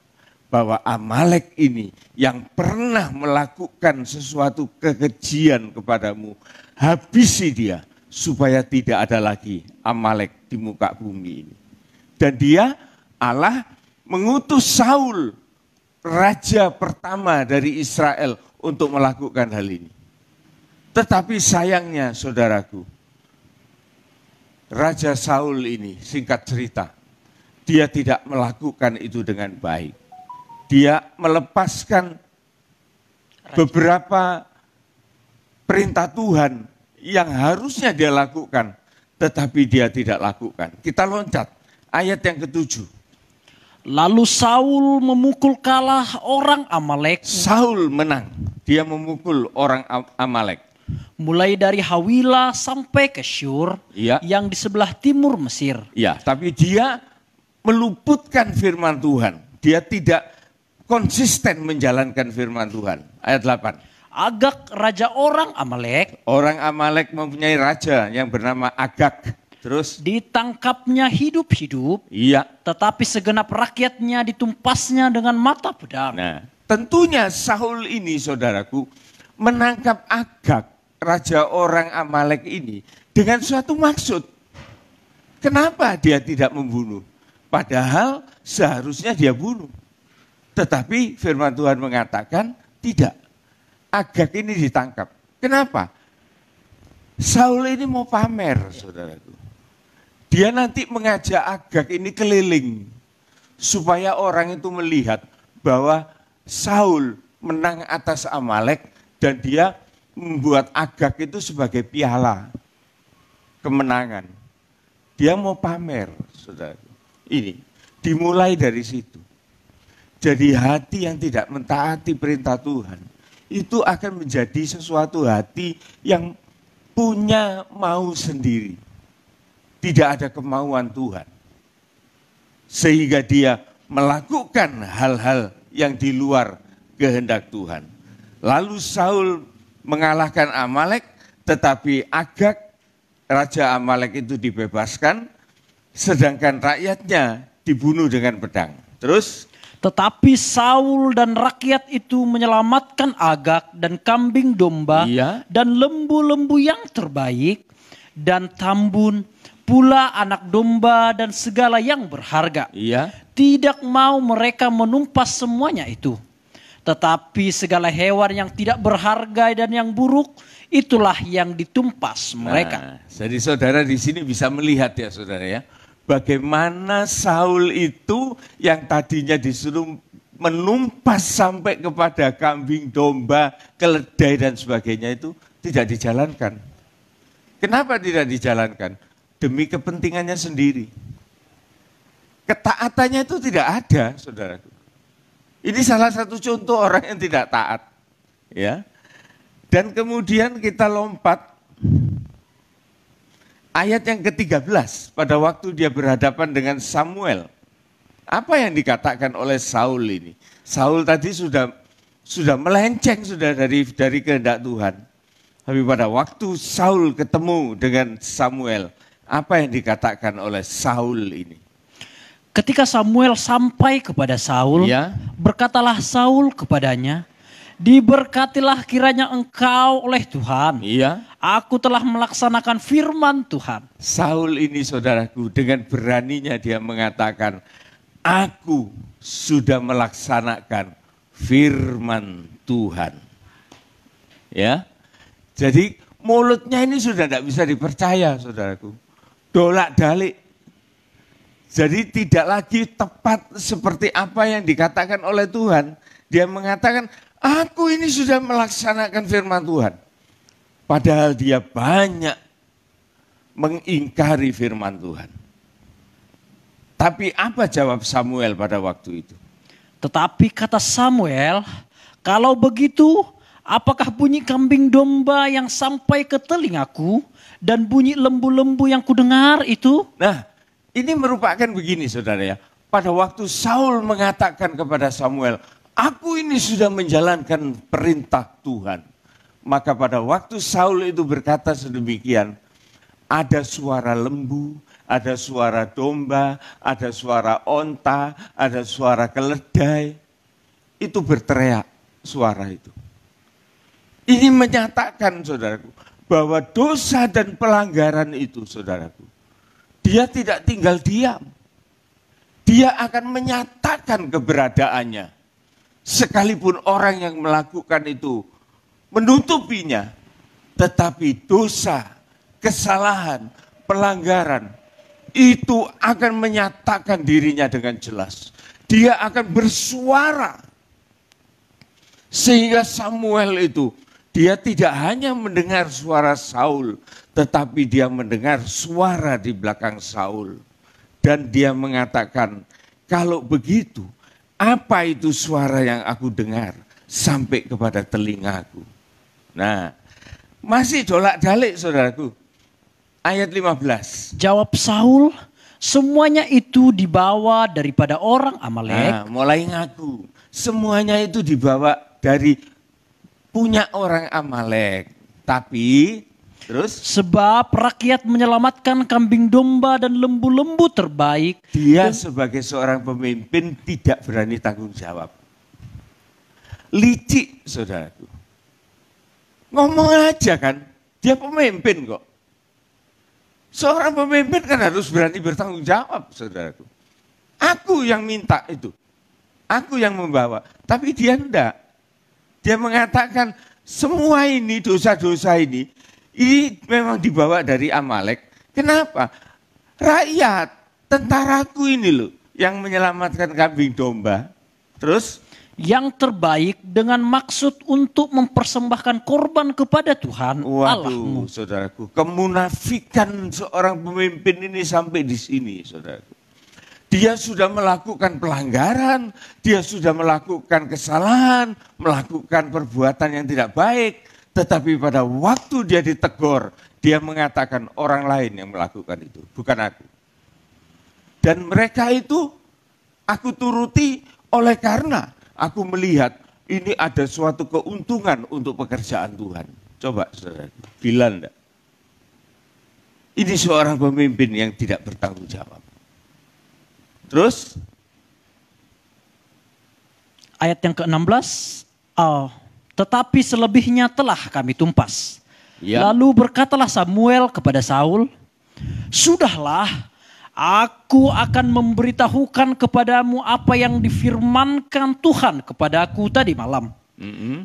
Speaker 3: bahwa Amalek ini yang pernah melakukan sesuatu kekejian kepadamu, habisi dia supaya tidak ada lagi Amalek di muka bumi ini. Dan dia, Allah mengutus Saul, raja pertama dari Israel untuk melakukan hal ini. Tetapi sayangnya saudaraku, Raja Saul ini, singkat cerita, dia tidak melakukan itu dengan baik. dia melepaskan beberapa perintah Tuhan yang harusnya dia lakukan, tetapi dia tidak lakukan. Kita loncat, ayat yang ke-7.
Speaker 4: Lalu Saul memukul kalah orang Amalek.
Speaker 3: Saul menang, dia memukul orang Amalek.
Speaker 4: Mulai dari Hawila sampai ke Syur,
Speaker 3: Iya.
Speaker 4: yang di sebelah timur Mesir.
Speaker 3: Ya, tapi dia meluputkan firman Tuhan. Dia tidak konsisten menjalankan firman Tuhan. Ayat 8.
Speaker 4: Agag raja orang Amalek
Speaker 3: Orang Amalek mempunyai raja yang bernama Agag. Terus?
Speaker 4: ditangkapnya hidup-hidup,
Speaker 3: Iya.
Speaker 4: tetapi segenap rakyatnya ditumpasnya dengan mata pedang.
Speaker 3: Nah, tentunya Saul ini, saudaraku, menangkap Agag, raja orang Amalek ini, dengan suatu maksud. Kenapa dia tidak membunuh? Padahal seharusnya dia bunuh. Tetapi firman Tuhan mengatakan tidak. Agag ini ditangkap. Kenapa? Saul ini mau pamer, saudaraku. Dia nanti mengajak Agag ini keliling. Supaya orang itu melihat bahwa Saul menang atas Amalek. Dan dia membuat Agag itu sebagai piala kemenangan. Dia mau pamer, saudaraku. Ini dimulai dari situ. Jadi hati yang tidak mentaati perintah Tuhan, itu akan menjadi sesuatu hati yang punya mau sendiri. Tidak ada kemauan Tuhan. Sehingga dia melakukan hal-hal yang di luar kehendak Tuhan. Lalu Saul mengalahkan Amalek, tetapi Agag, raja Amalek itu dibebaskan, sedangkan rakyatnya dibunuh dengan pedang. Terus?
Speaker 4: Tetapi Saul dan rakyat itu menyelamatkan Agag dan kambing domba
Speaker 3: Iya.
Speaker 4: dan lembu-lembu yang terbaik dan tambun pula anak domba dan segala yang berharga.
Speaker 3: Iya.
Speaker 4: Tidak mau mereka menumpas semuanya itu. Tetapi segala hewan yang tidak berharga dan yang buruk, itulah yang ditumpas mereka.
Speaker 3: Nah, jadi saudara di sini bisa melihat ya saudara ya, bagaimana Saul itu yang tadinya disuruh menumpas sampai kepada kambing, domba, keledai dan sebagainya itu tidak dijalankan. Kenapa tidak dijalankan? Demi kepentingannya sendiri. Ketaatannya itu tidak ada, saudaraku. Ini salah satu contoh orang yang tidak taat. Ya. Dan kemudian kita lompat ayat yang ke-13, pada waktu dia berhadapan dengan Samuel. Apa yang dikatakan oleh Saul ini? Saul tadi sudah melenceng sudah dari kehendak Tuhan. Tapi pada waktu Saul ketemu dengan Samuel, apa yang dikatakan oleh Saul ini?
Speaker 4: Ketika Samuel sampai kepada Saul,
Speaker 3: Ya.
Speaker 4: berkatalah Saul kepadanya, "Diberkatilah kiranya engkau oleh Tuhan.
Speaker 3: Iya.
Speaker 4: Aku telah melaksanakan firman Tuhan."
Speaker 3: Saul ini saudaraku dengan beraninya dia mengatakan, aku sudah melaksanakan firman Tuhan. Ya. Jadi mulutnya ini sudah tidak bisa dipercaya saudaraku. Dolak-dalik. Jadi tidak lagi tepat seperti apa yang dikatakan oleh Tuhan. Dia mengatakan, aku ini sudah melaksanakan firman Tuhan. Padahal dia banyak mengingkari firman Tuhan. Tapi apa jawab Samuel pada waktu itu?
Speaker 4: Tetapi kata Samuel, "Kalau begitu, apakah bunyi kambing domba yang sampai ke telingaku dan bunyi lembu-lembu yang kudengar itu?"
Speaker 3: Nah, ini merupakan begini saudara ya. Pada waktu Saul mengatakan kepada Samuel, aku ini sudah menjalankan perintah Tuhan. Maka pada waktu Saul itu berkata sedemikian, ada suara lembu, ada suara domba, ada suara onta, ada suara keledai. Itu berteriak suara itu. Ini menyatakan saudaraku, bahwa dosa dan pelanggaran itu saudaraku, dia tidak tinggal diam. Dia akan menyatakan keberadaannya. Sekalipun orang yang melakukan itu menutupinya. Tetapi dosa, kesalahan, pelanggaran itu akan menyatakan dirinya dengan jelas. dia akan bersuara. Sehingga Samuel itu, dia tidak hanya mendengar suara Saul, tetapi dia mendengar suara di belakang Saul. Dan dia mengatakan, kalau begitu, apa itu suara yang aku dengar sampai kepada telingaku? Nah, masih dolak-dalik saudaraku. Ayat 15.
Speaker 4: Jawab Saul, semuanya itu dibawa daripada orang Amalek.
Speaker 3: Nah, mulai ngaku. Semuanya itu dibawa dari punya orang Amalek. Tapi terus
Speaker 4: Sebab rakyat menyelamatkan kambing domba dan lembu-lembu terbaik.
Speaker 3: dia sebagai seorang pemimpin tidak berani tanggung jawab. Licik saudaraku. Ngomong aja kan, dia pemimpin kok. Seorang pemimpin kan harus berani bertanggung jawab saudaraku. Aku yang minta itu. Aku yang membawa. Tapi dia enggak. Dia mengatakan semua ini dosa-dosa ini memang dibawa dari Amalek. Kenapa? Rakyat, tentaraku ini loh yang menyelamatkan kambing domba. Terus
Speaker 4: yang terbaik dengan maksud untuk mempersembahkan korban kepada Tuhan Allahmu.
Speaker 3: waduh saudaraku, kemunafikan seorang pemimpin ini sampai di sini saudaraku. Dia sudah melakukan pelanggaran, dia sudah melakukan kesalahan, melakukan perbuatan yang tidak baik. Tetapi pada waktu dia ditegur, dia mengatakan orang lain yang melakukan itu, bukan aku. Dan mereka itu aku turuti oleh karena aku melihat ini ada suatu keuntungan untuk pekerjaan Tuhan. Coba saudara, gila enggak? Ini seorang pemimpin yang tidak bertanggung jawab. Terus
Speaker 4: Ayat yang ke-16, tetapi selebihnya telah kami tumpas.
Speaker 3: Ya.
Speaker 4: Lalu berkatalah Samuel kepada Saul, sudahlah, aku akan memberitahukan kepadamu apa yang difirmankan Tuhan kepadaku tadi malam.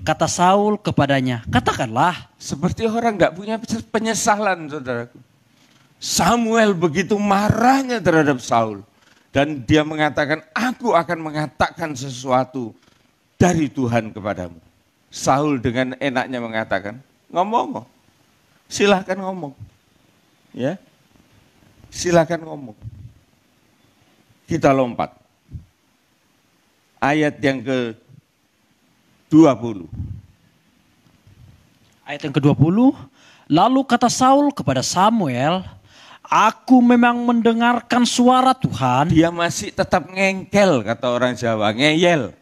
Speaker 4: Kata Saul kepadanya, katakanlah.
Speaker 3: seperti orang nggak punya penyesalan saudaraku. Samuel begitu marahnya terhadap Saul. Dan dia mengatakan, aku akan mengatakan sesuatu dari Tuhan kepadamu. Saul dengan enaknya mengatakan, ngomong, silahkan ngomong. Ya, silahkan ngomong. Kita lompat. Ayat yang ke-20.
Speaker 4: Ayat yang ke-20, lalu kata Saul kepada Samuel, aku memang mendengarkan suara Tuhan.
Speaker 3: Dia masih tetap ngengkel, kata orang Jawa, ngeyel.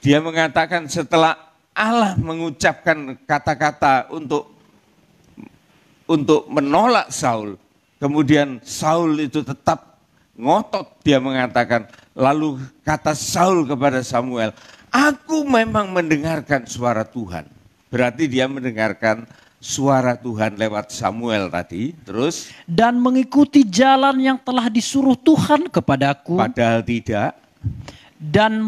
Speaker 3: Dia mengatakan setelah Allah mengucapkan kata-kata untuk menolak Saul. Kemudian Saul itu tetap ngotot, dia mengatakan. Lalu kata Saul kepada Samuel, aku memang mendengarkan suara Tuhan. Berarti dia mendengarkan suara Tuhan lewat Samuel tadi. Terus
Speaker 4: Dan mengikuti jalan yang telah disuruh Tuhan kepadaku.
Speaker 3: padahal tidak.
Speaker 4: Dan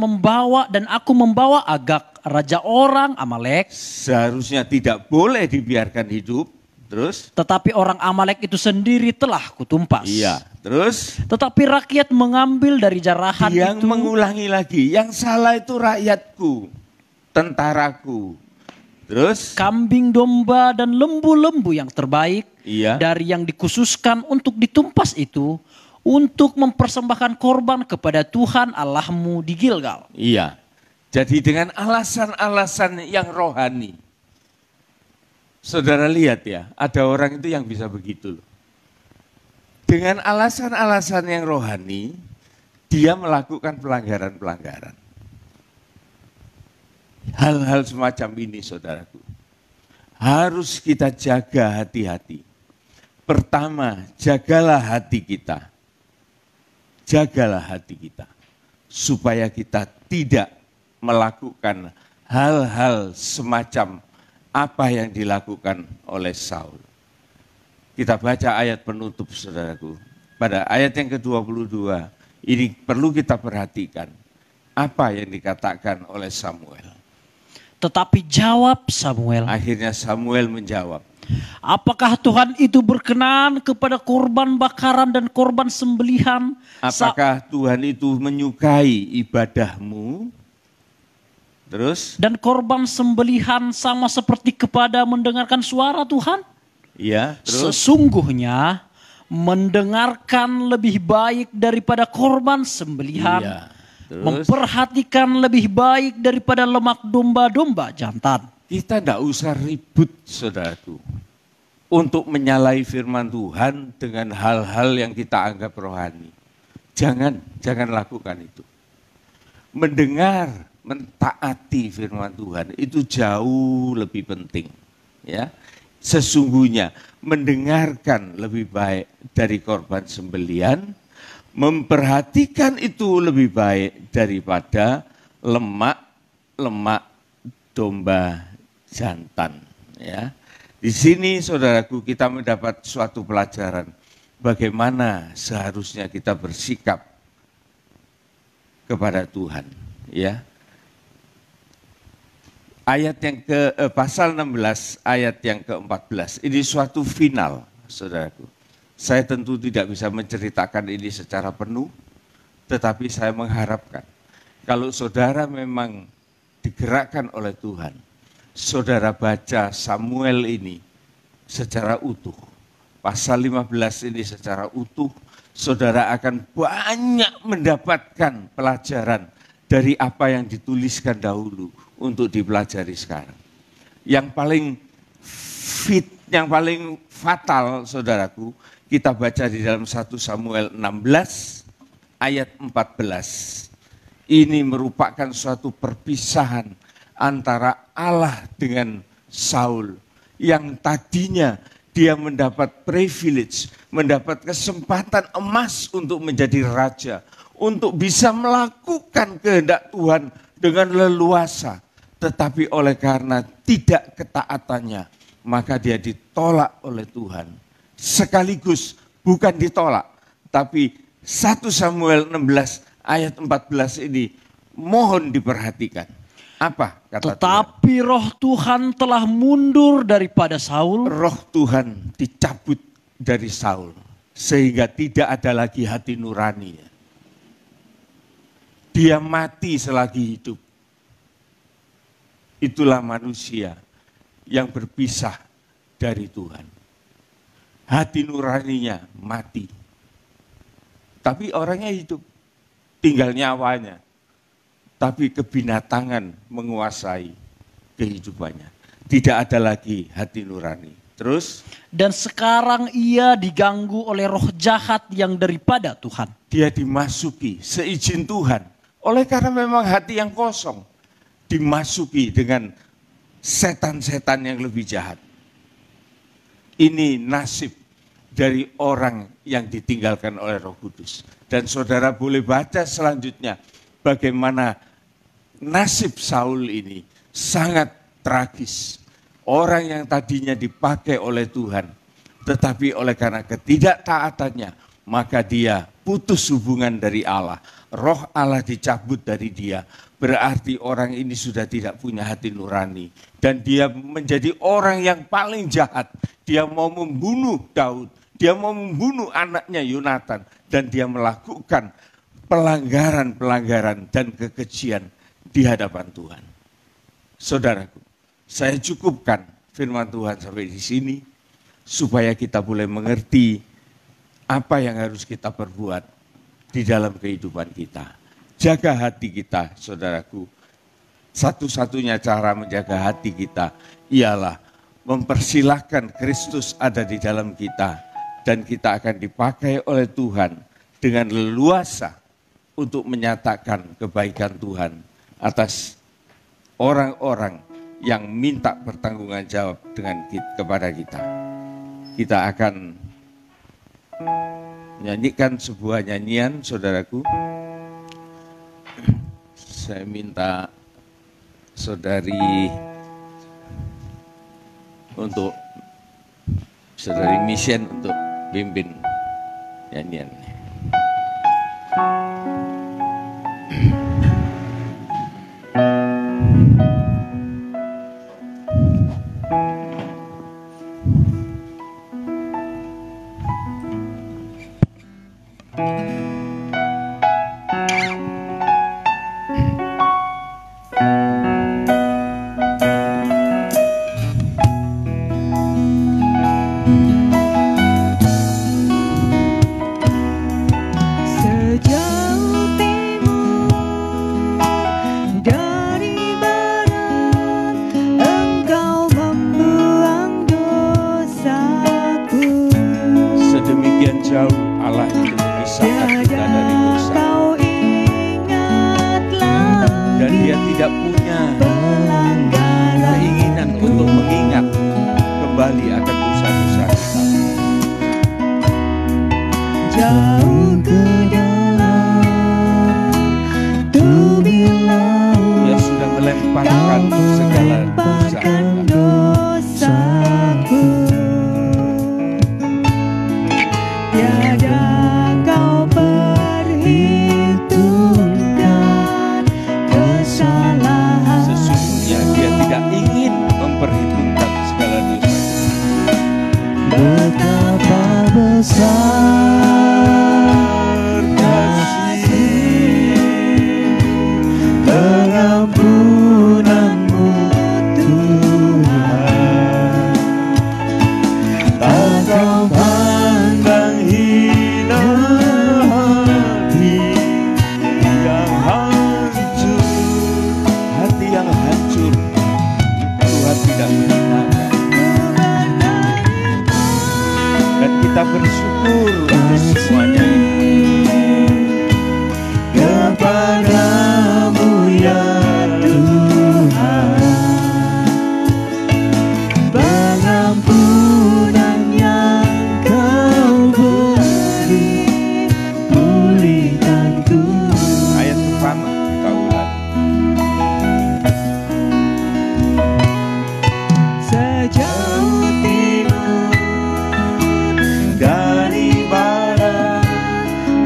Speaker 4: aku membawa Agag, raja orang Amalek.
Speaker 3: Seharusnya tidak boleh dibiarkan hidup. Terus?
Speaker 4: Tetapi orang Amalek itu sendiri telah kutumpas.
Speaker 3: Iya. Terus?
Speaker 4: Tetapi rakyat mengambil dari jarahan
Speaker 3: Yang
Speaker 4: itu.
Speaker 3: mengulangi lagi. Yang salah itu rakyatku. Tentaraku. Terus?
Speaker 4: Kambing domba dan lembu-lembu yang terbaik.
Speaker 3: Iya.
Speaker 4: Dari yang dikhususkan untuk ditumpas itu. Untuk mempersembahkan korban kepada Tuhan Allahmu di Gilgal.
Speaker 3: Iya. Jadi dengan alasan-alasan yang rohani. Saudara lihat ya, ada orang itu yang bisa begitu loh. Dengan alasan-alasan yang rohani, dia melakukan pelanggaran-pelanggaran. Hal-hal semacam ini saudaraku, harus kita jaga hati-hati. Pertama, jagalah hati kita. Jagalah hati kita. Supaya kita tidak melakukan hal-hal semacam apa yang dilakukan oleh Saul. Kita baca ayat penutup saudaraku. Pada ayat yang ke-22, ini perlu kita perhatikan. Apa yang dikatakan oleh Samuel.
Speaker 4: Tetapi jawab Samuel.
Speaker 3: Akhirnya Samuel menjawab.
Speaker 4: Apakah Tuhan itu berkenan kepada korban bakaran dan korban sembelihan?
Speaker 3: Apakah Tuhan itu menyukai ibadahmu? Terus?
Speaker 4: Dan korban sembelihan sama seperti kepada mendengarkan suara Tuhan?
Speaker 3: Ya, terus?
Speaker 4: Sesungguhnya mendengarkan lebih baik daripada korban sembelihan.
Speaker 3: Iya, terus?
Speaker 4: Memperhatikan lebih baik daripada lemak domba-domba jantan.
Speaker 3: Kita tidak usah ribut, saudaraku, untuk menyalahi firman Tuhan dengan hal-hal yang kita anggap rohani. Jangan lakukan itu. Mendengar, mentaati firman Tuhan itu jauh lebih penting. Ya, sesungguhnya mendengarkan lebih baik dari korban sembelian, memperhatikan itu lebih baik daripada lemak domba jantan. Ya, di sini saudaraku kita mendapat suatu pelajaran bagaimana seharusnya kita bersikap kepada Tuhan. Ya, ayat yang pasal 16 ayat yang ke-14 ini suatu final, saudaraku. Saya tentu tidak bisa menceritakan ini secara penuh, tetapi saya mengharapkan kalau saudara memang digerakkan oleh Tuhan, saudara baca Samuel ini secara utuh, pasal 15 ini secara utuh, saudara akan banyak mendapatkan pelajaran dari apa yang dituliskan dahulu untuk dipelajari sekarang. Yang paling fatal, saudaraku, kita baca di dalam 1 Samuel 16 ayat 14. Ini merupakan suatu perpisahan antara Allah dengan Saul yang tadinya dia mendapat privilege, mendapat kesempatan emas untuk menjadi raja, untuk bisa melakukan kehendak Tuhan dengan leluasa. Tetapi oleh karena tidak ketaatannya, maka dia ditolak oleh Tuhan. Sekaligus bukan ditolak, tapi 1 Samuel 16 ayat 14 ini mohon diperhatikan. Apa kata
Speaker 4: Tetapi Tuhan? Roh Tuhan telah mundur daripada Saul.
Speaker 3: Roh Tuhan dicabut dari Saul, sehingga tidak ada lagi hati nurani. Dia mati selagi hidup. Itulah manusia yang berpisah dari Tuhan. Hati nuraninya mati. Tapi orangnya hidup, tinggal nyawanya. Tapi kebinatangan menguasai kehidupannya. Tidak ada lagi hati nurani. Terus?
Speaker 4: Dan sekarang ia diganggu oleh roh jahat yang daripada Tuhan.
Speaker 3: Dia dimasuki seizin Tuhan. Oleh karena memang hati yang kosong. Dimasuki dengan setan-setan yang lebih jahat. Ini nasib dari orang yang ditinggalkan oleh Roh Kudus. Dan saudara boleh baca selanjutnya bagaimana nasib Saul ini sangat tragis. Orang yang tadinya dipakai oleh Tuhan, tetapi oleh karena ketidaktaatannya, maka dia putus hubungan dari Allah. Roh Allah dicabut dari dia. Berarti orang ini sudah tidak punya hati nurani. Dan dia menjadi orang yang paling jahat. Dia mau membunuh Daud. Dia mau membunuh anaknya Yonatan. Dan dia melakukan pelanggaran-pelanggaran dan kekejian di hadapan Tuhan. Saudaraku, saya cukupkan firman Tuhan sampai di sini. Supaya kita boleh mengerti apa yang harus kita perbuat di dalam kehidupan kita. Jaga hati kita, saudaraku. Satu-satunya cara menjaga hati kita ialah mempersilahkan Kristus ada di dalam kita. Dan kita akan dipakai oleh Tuhan dengan leluasa untuk menyatakan kebaikan Tuhan atas orang-orang yang minta pertanggungan jawab kepada kita. Kita akan menyanyikan sebuah nyanyian, saudaraku. Saya minta saudari Mission untuk pimpin nyanyian. kembali akan dosa-dosa kita.
Speaker 2: Jauh ke dalam tubir laut,
Speaker 3: Dia sudah melemparkan segala dosa kita.
Speaker 2: dosaku. Tiada kau perhitungkan kesalahan.
Speaker 3: Sesungguhnya Dia tidak ingin memperhitungkan segala dosa kita.
Speaker 2: Betapa besar kasih pengampunanmu Tuhan. Tak kau pandang hina hati
Speaker 3: Yang hancur, hati yang hancur, Tuhan tidak menghinakan. Dan kita bersyukur untuk semuanya ini.
Speaker 2: kepadamu ya Tuhan. Pengampunan yang kau beri, pulihkanku.
Speaker 3: Ayat pertama kita ulang.
Speaker 2: Sejauh timur dari barat,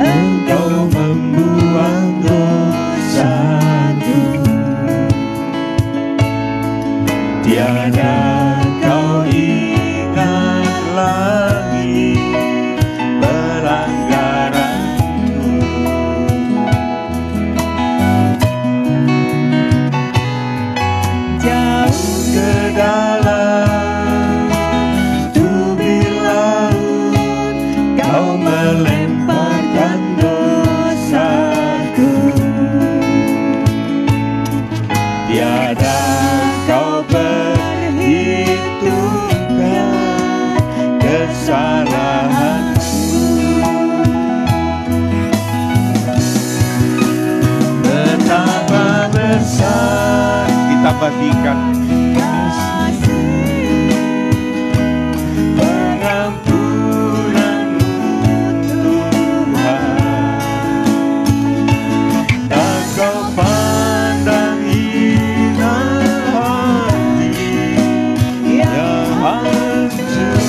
Speaker 2: Engkau membuang dosaku. Tiada kau ingat lagi pelanggaranku. Jauh ke dalam tubir laut, kau melemparkan dosaku. Tiada kau perhitungkan kesalahanku. Betapa besar
Speaker 3: Kita bagikan
Speaker 2: kasih pengampunanmu Tuhan. Tak kau pandang hina hati yang hancur.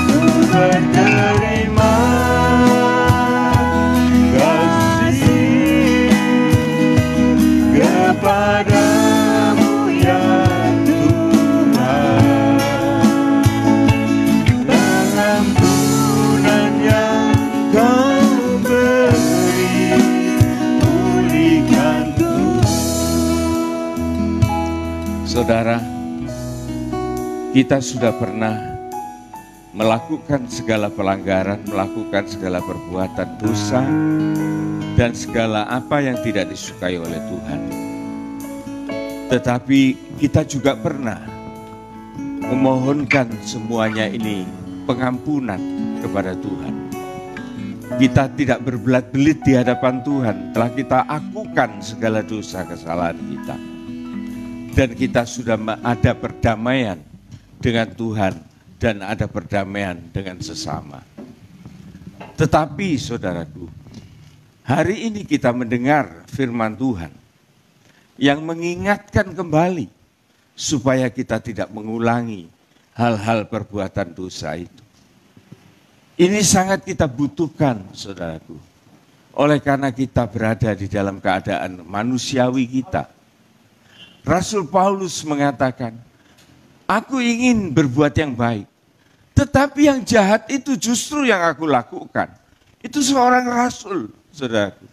Speaker 2: Ku berterima kasih kepadamu ya Tuhan. Pengampunan yang kau beri, pulihkanku.
Speaker 3: Saudara, kita sudah pernah melakukan segala pelanggaran, melakukan segala perbuatan dosa, dan segala apa yang tidak disukai oleh Tuhan. Tetapi kita juga pernah memohonkan semuanya ini pengampunan kepada Tuhan. Kita tidak berbelat-belit di hadapan Tuhan, telah kita akukan segala dosa kesalahan kita. Dan kita sudah ada perdamaian dengan Tuhan dan ada perdamaian dengan sesama. Tetapi saudaraku, hari ini kita mendengar firman Tuhan yang mengingatkan kembali supaya kita tidak mengulangi hal-hal perbuatan dosa itu. Ini sangat kita butuhkan, saudaraku. Oleh karena kita berada di dalam keadaan manusiawi kita. Rasul Paulus mengatakan, aku ingin berbuat yang baik, tetapi yang jahat itu justru yang aku lakukan. Itu seorang rasul, saudaraku.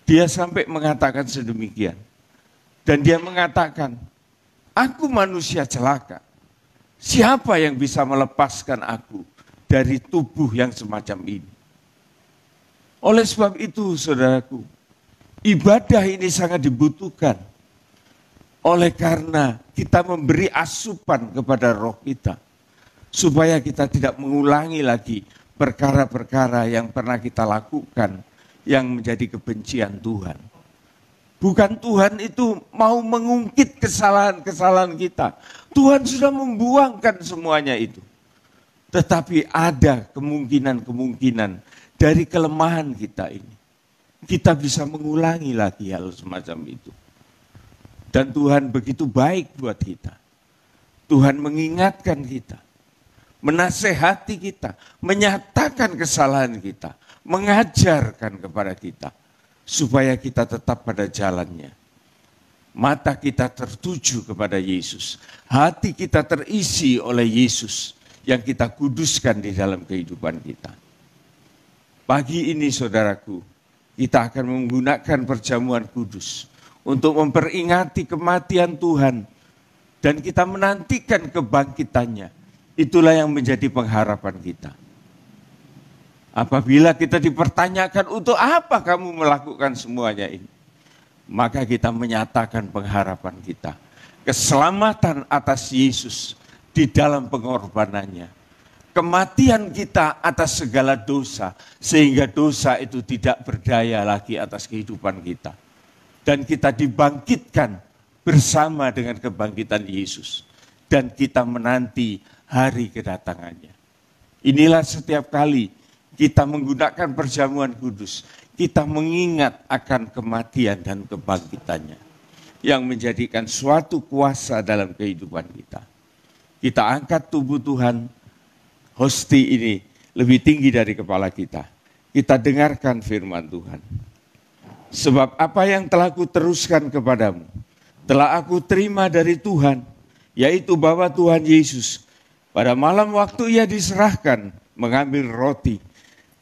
Speaker 3: Dia sampai mengatakan sedemikian. Dan dia mengatakan, aku manusia celaka. Siapa yang bisa melepaskan aku dari tubuh yang semacam ini? Oleh sebab itu, saudaraku, ibadah ini sangat dibutuhkan. Oleh karena kita memberi asupan kepada roh kita, supaya kita tidak mengulangi lagi perkara-perkara yang pernah kita lakukan yang menjadi kebencian Tuhan. Bukan Tuhan itu mau mengungkit kesalahan-kesalahan kita. Tuhan sudah membuangkan semuanya itu. Tetapi ada kemungkinan-kemungkinan dari kelemahan kita ini. Kita bisa mengulangi lagi hal semacam itu. Dan Tuhan begitu baik buat kita. Tuhan mengingatkan kita, menasehati kita, menyatakan kesalahan kita, mengajarkan kepada kita, supaya kita tetap pada jalannya. Mata kita tertuju kepada Yesus, hati kita terisi oleh Yesus yang kita kuduskan di dalam kehidupan kita. Pagi ini saudaraku, kita akan menggunakan perjamuan kudus untuk memperingati kematian Tuhan dan kita menantikan kebangkitannya. Itulah yang menjadi pengharapan kita. Apabila kita dipertanyakan untuk apa kamu melakukan semuanya ini, maka kita menyatakan pengharapan kita. Keselamatan atas Yesus di dalam pengorbanannya. Kematian kita atas segala dosa, sehingga dosa itu tidak berdaya lagi atas kehidupan kita. Dan kita dibangkitkan bersama dengan kebangkitan Yesus. Dan kita menanti hari kedatangannya. Inilah setiap kali kita menggunakan perjamuan kudus, kita mengingat akan kematian dan kebangkitannya yang menjadikan suatu kuasa dalam kehidupan kita. Kita angkat tubuh Tuhan, hosti ini lebih tinggi dari kepala kita. Kita dengarkan firman Tuhan. Sebab apa yang telah kuteruskan kepadamu, telah aku terima dari Tuhan, yaitu bahwa Tuhan Yesus pada malam waktu ia diserahkan mengambil roti,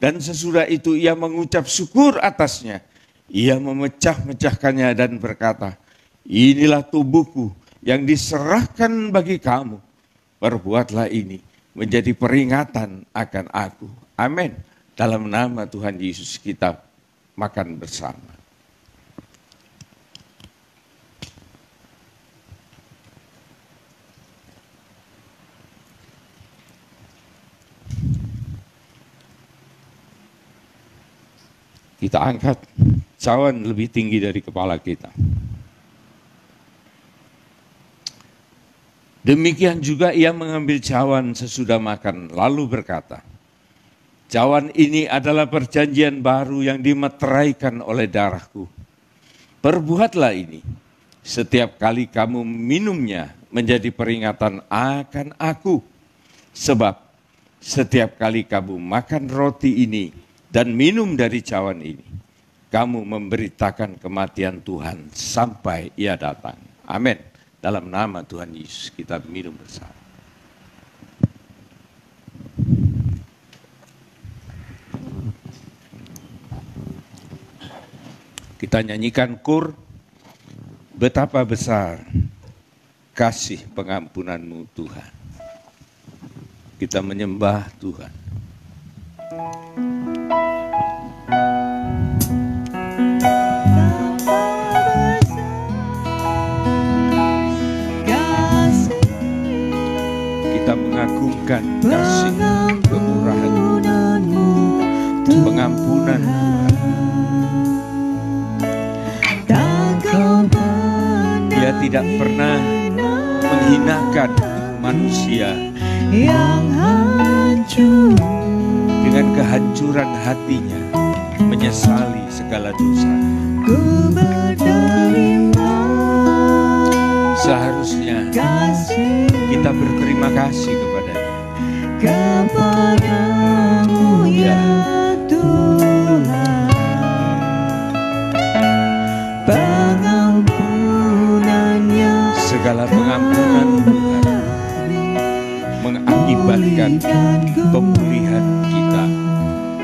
Speaker 3: dan sesudah itu ia mengucap syukur atasnya. Ia memecah-mecahkannya dan berkata, inilah tubuhku yang diserahkan bagi kamu. Perbuatlah ini menjadi peringatan akan aku. Amin. Dalam nama Tuhan Yesus kita makan bersama. Kita angkat cawan lebih tinggi dari kepala kita. Demikian juga ia mengambil cawan sesudah makan, lalu berkata, cawan ini adalah perjanjian baru yang dimeteraikan oleh darahku. Perbuatlah ini, setiap kali kamu minumnya menjadi peringatan akan aku. Sebab setiap kali kamu makan roti ini dan minum dari cawan ini, kamu memberitakan kematian Tuhan sampai ia datang. Amin. Dalam nama Tuhan Yesus kita minum bersama. Kita nyanyikan kur, betapa besar kasih pengampunanmu Tuhan. Kita menyembah Tuhan. Kita mengagungkan kasih, kemurahan-Mu, pengampunan Tuhan. Dia tidak pernah menghinakan manusia yang hancur. Dengan kehancuran hatinya menyesali segala dosa. Seharusnya kita berterima kasih kepada-Nya. Kepadamu ya Tuhan, pengampunannya, segala pengampunan Tuhan mengakibatkan pemulihan kita,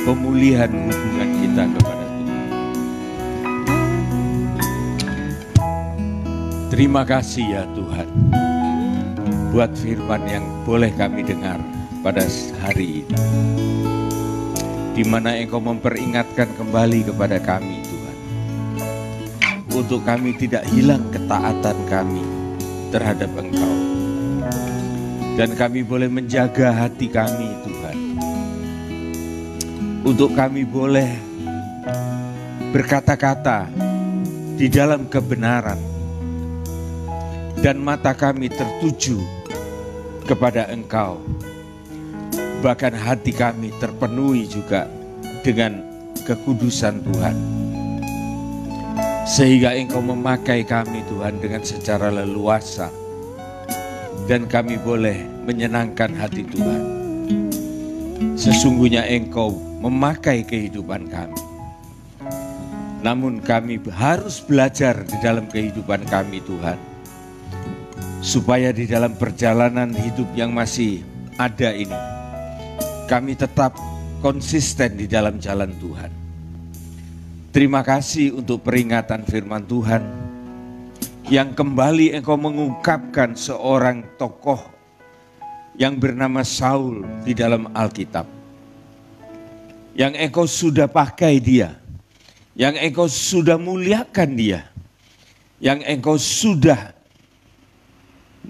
Speaker 3: pemulihan hubungan kita kepada Tuhan. Terima kasih ya Tuhan buat firman yang boleh kami dengar pada hari ini, di mana Engkau memperingatkan kembali kepada kami Tuhan, untuk kami tidak hilang ketaatan kami terhadap Engkau, dan kami boleh menjaga hati kami Tuhan, untuk kami boleh berkata-kata di dalam kebenaran, dan mata kami tertuju kepada Engkau. Bahkan hati kami terpenuhi juga dengan kekudusan Tuhan, sehingga Engkau memakai kami Tuhan dengan secara leluasa, dan kami boleh menyenangkan hati Tuhan. Sesungguhnya Engkau memakai kehidupan kami, namun kami harus belajar di dalam kehidupan kami Tuhan, supaya di dalam perjalanan hidup yang masih ada ini, kami tetap konsisten di dalam jalan Tuhan. Terima kasih untuk peringatan firman Tuhan yang kembali Engkau mengungkapkan seorang tokoh yang bernama Saul di dalam Alkitab. Yang Engkau sudah pakai dia, yang Engkau sudah muliakan dia, yang Engkau sudah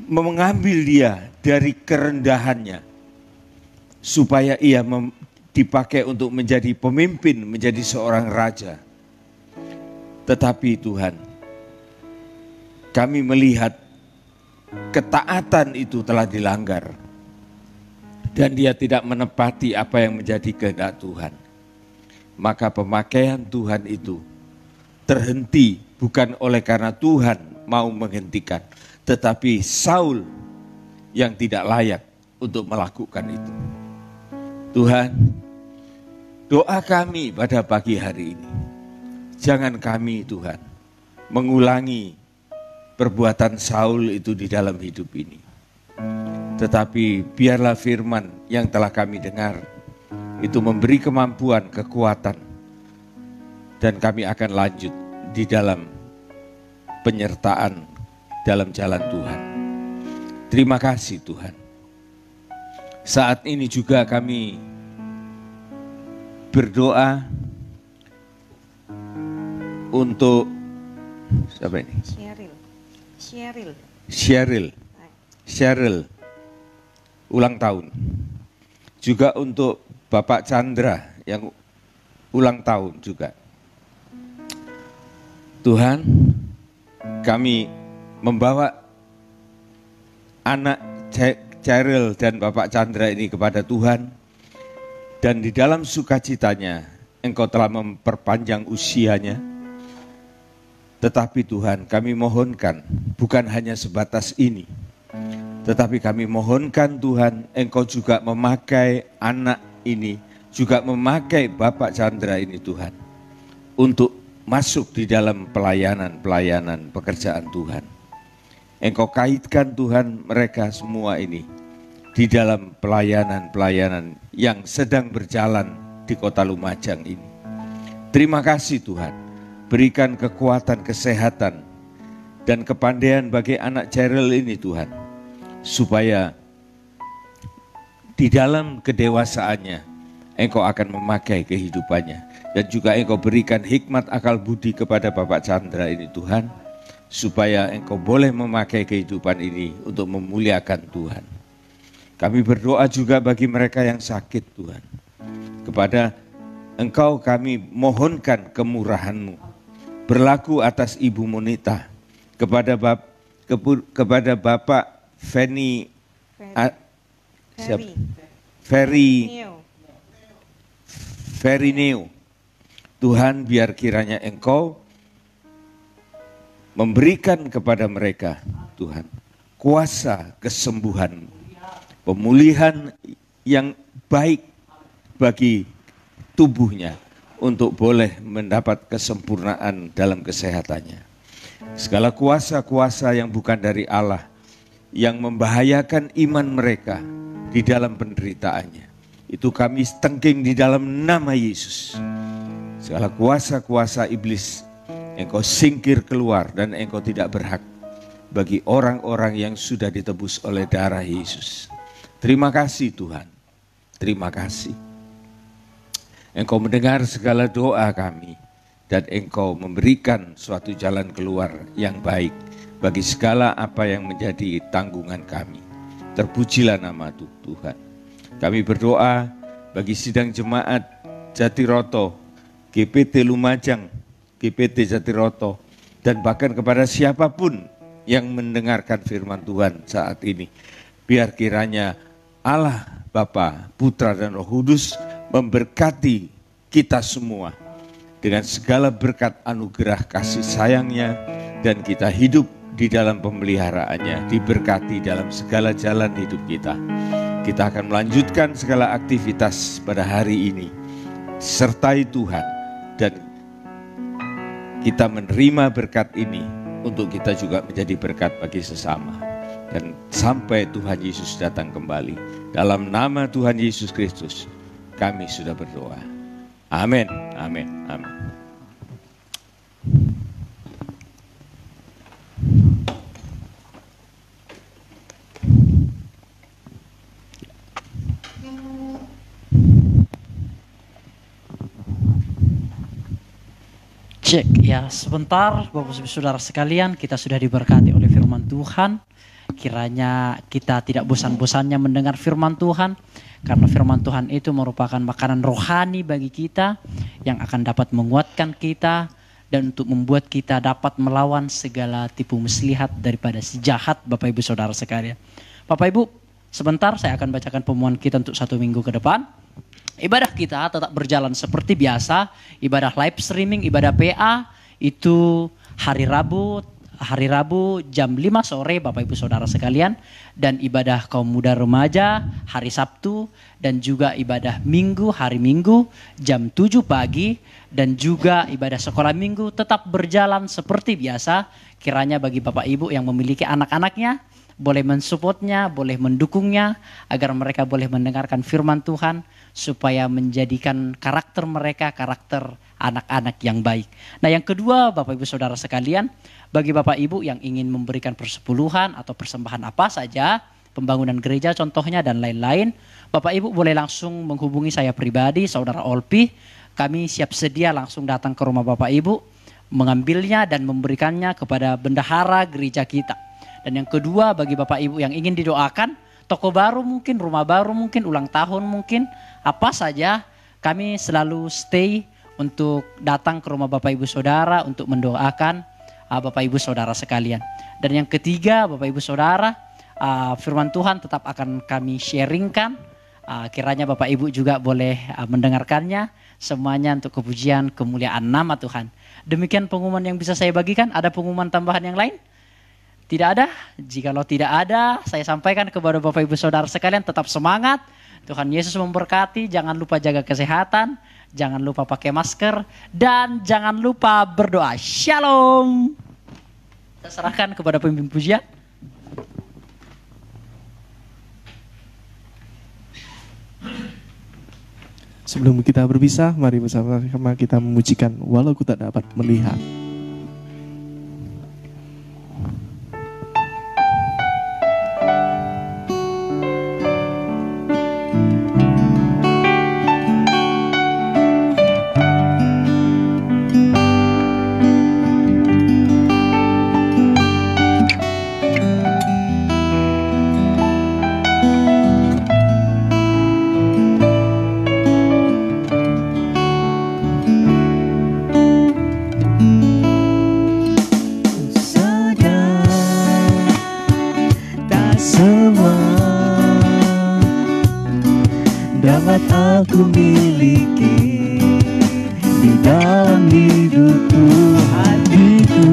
Speaker 3: mengambil dia dari kerendahannya, supaya ia dipakai untuk menjadi pemimpin, menjadi seorang raja. Tetapi Tuhan, kami melihat ketaatan itu telah dilanggar, dan dia tidak menepati apa yang menjadi kehendak Tuhan. Maka pemakaian Tuhan itu terhenti bukan oleh karena Tuhan mau menghentikan, tetapi Saul yang tidak layak untuk melakukan itu. Tuhan, doa kami pada pagi hari ini, jangan kami Tuhan mengulangi perbuatan Saul itu di dalam hidup ini. Tetapi biarlah firman yang telah kami dengar itu memberi kemampuan, kekuatan, dan kami akan lanjut di dalam penyertaan dalam jalan Tuhan. Terima kasih Tuhan. Saat ini juga kami berdoa untuk siapa ini? Cheryl ulang tahun. Juga untuk Bapak Chandra yang ulang tahun juga. Tuhan, kami membawa anak Cheryl dan Bapak Chandra ini kepada Tuhan, dan di dalam sukacitanya Engkau telah memperpanjang usianya. Tetapi Tuhan, kami mohonkan bukan hanya sebatas ini, tetapi kami mohonkan Tuhan, Engkau juga memakai anak ini, juga memakai Bapak Chandra ini Tuhan, untuk masuk di dalam pelayanan pekerjaan Tuhan. Engkau kaitkan Tuhan mereka semua ini di dalam pelayanan yang sedang berjalan di Kota Lumajang ini. Terima kasih Tuhan, berikan kekuatan, kesehatan, dan kepandaian bagi anak Cheryl ini Tuhan, supaya di dalam kedewasaannya Engkau akan memakai kehidupannya, dan juga Engkau berikan hikmat akal budi kepada Bapak Chandra ini Tuhan, supaya Engkau boleh memakai kehidupan ini untuk memuliakan Tuhan. Kami berdoa juga bagi mereka yang sakit Tuhan. Kepada Engkau kami mohonkan kemurahan-Mu, berlaku atas Ibu Monita, kepada Bapak Ferry Neo. Tuhan, biar kiranya Engkau memberikan kepada mereka Tuhan kuasa kesembuhan, pemulihan yang baik bagi tubuhnya, untuk boleh mendapat kesempurnaan dalam kesehatannya. Segala kuasa-kuasa yang bukan dari Allah, yang membahayakan iman mereka di dalam penderitaannya, itu kami tengking di dalam nama Yesus. Segala kuasa-kuasa iblis Engkau singkir keluar, dan Engkau tidak berhak bagi orang-orang yang sudah ditebus oleh darah Yesus. Terima kasih Tuhan, terima kasih. Engkau mendengar segala doa kami, dan Engkau memberikan suatu jalan keluar yang baik bagi segala apa yang menjadi tanggungan kami. Terpujilah nama Tuhan. Kami berdoa bagi sidang jemaat Jatiroto, GPT Lumajang, GPT Jatiroto, dan bahkan kepada siapapun yang mendengarkan firman Tuhan saat ini. Biar kiranya Allah, Bapa, Putra, dan Roh Kudus memberkati kita semua dengan segala berkat anugerah kasih sayangnya, dan kita hidup di dalam pemeliharaannya, diberkati dalam segala jalan hidup kita. Kita akan melanjutkan segala aktivitas pada hari ini, sertai Tuhan, dan kita menerima berkat ini untuk kita juga menjadi berkat bagi sesama. Dan sampai Tuhan Yesus datang kembali. Dalam nama Tuhan Yesus Kristus, kami sudah berdoa. Amin, amin, amin.
Speaker 4: Cek ya sebentar, Bapak Ibu Saudara sekalian, kita sudah diberkati oleh firman Tuhan. Kiranya kita tidak bosan-bosannya mendengar firman Tuhan, karena firman Tuhan itu merupakan makanan rohani bagi kita yang akan dapat menguatkan kita dan untuk membuat kita dapat melawan segala tipu muslihat daripada si jahat, Bapak Ibu Saudara sekalian. Bapak Ibu, sebentar saya akan bacakan pengumuman kita untuk 1 minggu ke depan. Ibadah kita tetap berjalan seperti biasa, ibadah live streaming, ibadah PA itu hari Rabu jam 5 sore Bapak Ibu Saudara sekalian, dan ibadah kaum muda remaja hari Sabtu, dan juga ibadah Minggu hari Minggu jam 7 pagi, dan juga ibadah sekolah Minggu tetap berjalan seperti biasa. Kiranya bagi Bapak Ibu yang memiliki anak-anaknya boleh mensupportnya, boleh mendukungnya agar mereka boleh mendengarkan firman Tuhan, supaya menjadikan karakter mereka karakter anak-anak yang baik. Nah, yang kedua Bapak Ibu Saudara sekalian, bagi Bapak Ibu yang ingin memberikan persepuluhan atau persembahan apa saja, pembangunan gereja contohnya dan lain-lain, Bapak Ibu boleh langsung menghubungi saya pribadi, Saudara Olpi. Kami siap sedia langsung datang ke rumah Bapak Ibu, mengambilnya dan memberikannya kepada bendahara gereja kita. Dan yang kedua, bagi Bapak Ibu yang ingin didoakan, toko baru mungkin, rumah baru mungkin, ulang tahun mungkin, apa saja, kami selalu stay untuk datang ke rumah Bapak Ibu Saudara untuk mendoakan Bapak Ibu Saudara sekalian. Dan yang ketiga, Bapak Ibu Saudara, firman Tuhan tetap akan kami sharingkan. Kiranya Bapak Ibu juga boleh mendengarkannya, semuanya untuk kepujian kemuliaan nama Tuhan. Demikian pengumuman yang bisa saya bagikan. Ada pengumuman tambahan yang lain? Tidak ada? Jikalau tidak ada, saya sampaikan kepada Bapak Ibu Saudara sekalian, tetap semangat. Tuhan Yesus memberkati, jangan lupa jaga kesehatan, jangan lupa pakai masker, dan jangan lupa berdoa. Shalom. Saya serahkan kepada pemimpin pujian.
Speaker 1: Sebelum kita berpisah, mari bersama-sama kita memujikan walau ku tak dapat melihat.
Speaker 2: Aku miliki di dalam hidupku, hatiku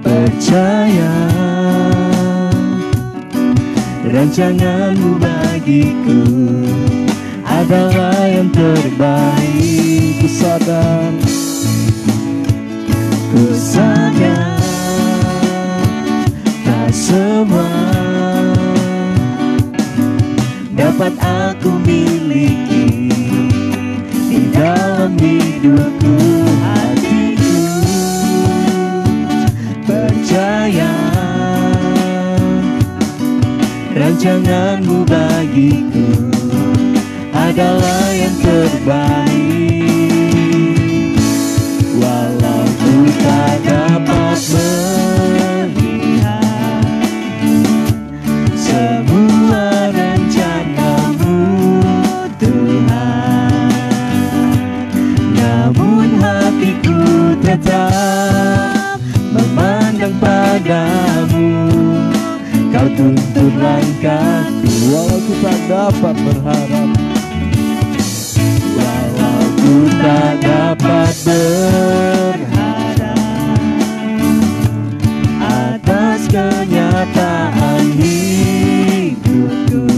Speaker 2: percaya rancanganmu bagiku adalah yang terbaik. Ku sadar tak semua dapat aku miliki di dalam hidupku, hatiku percaya rancanganmu bagiku adalah yang terbaik. Walau ku tak dapat melihat semua rencanamu Tuhan, namun hatiku tetap padamu. Kau tuntun langkahku walau ku tak dapat berharap, walau ku tak dapat berharap atas kenyataan hidupku,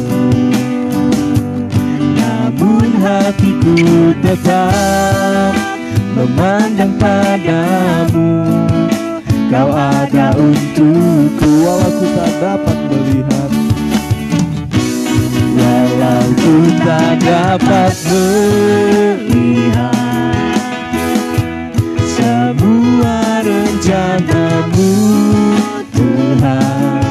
Speaker 2: namun hatiku tetap memandang padamu. Kau ada untukku walau ku tak dapat melihat, walau ku tak dapat melihat semua rencanamu Tuhan,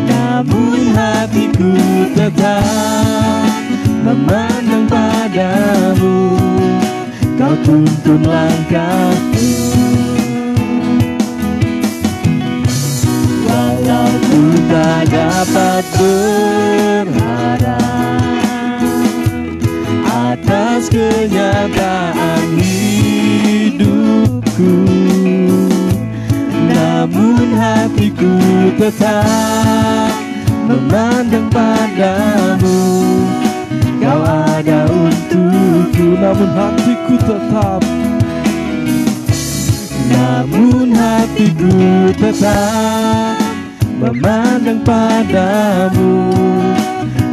Speaker 2: namun hatiku tetap memandang padamu. Kau tuntun langkahku walau ku tak dapat berharap atas kenyataan hidupku, namun hatiku tetap memandang padamu. Kau ada untukku, namun hatiku tetap, namun hatiku tetap memandang padamu.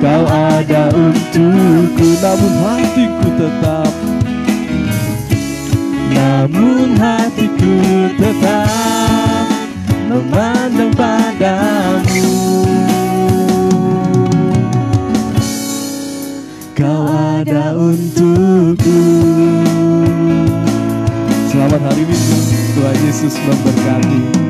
Speaker 2: Kau ada untukku, namun hatiku tetap, namun hatiku tetap memandang padamu. Kau ada untukku. Selamat hari Minggu, Tuhan Yesus memberkati.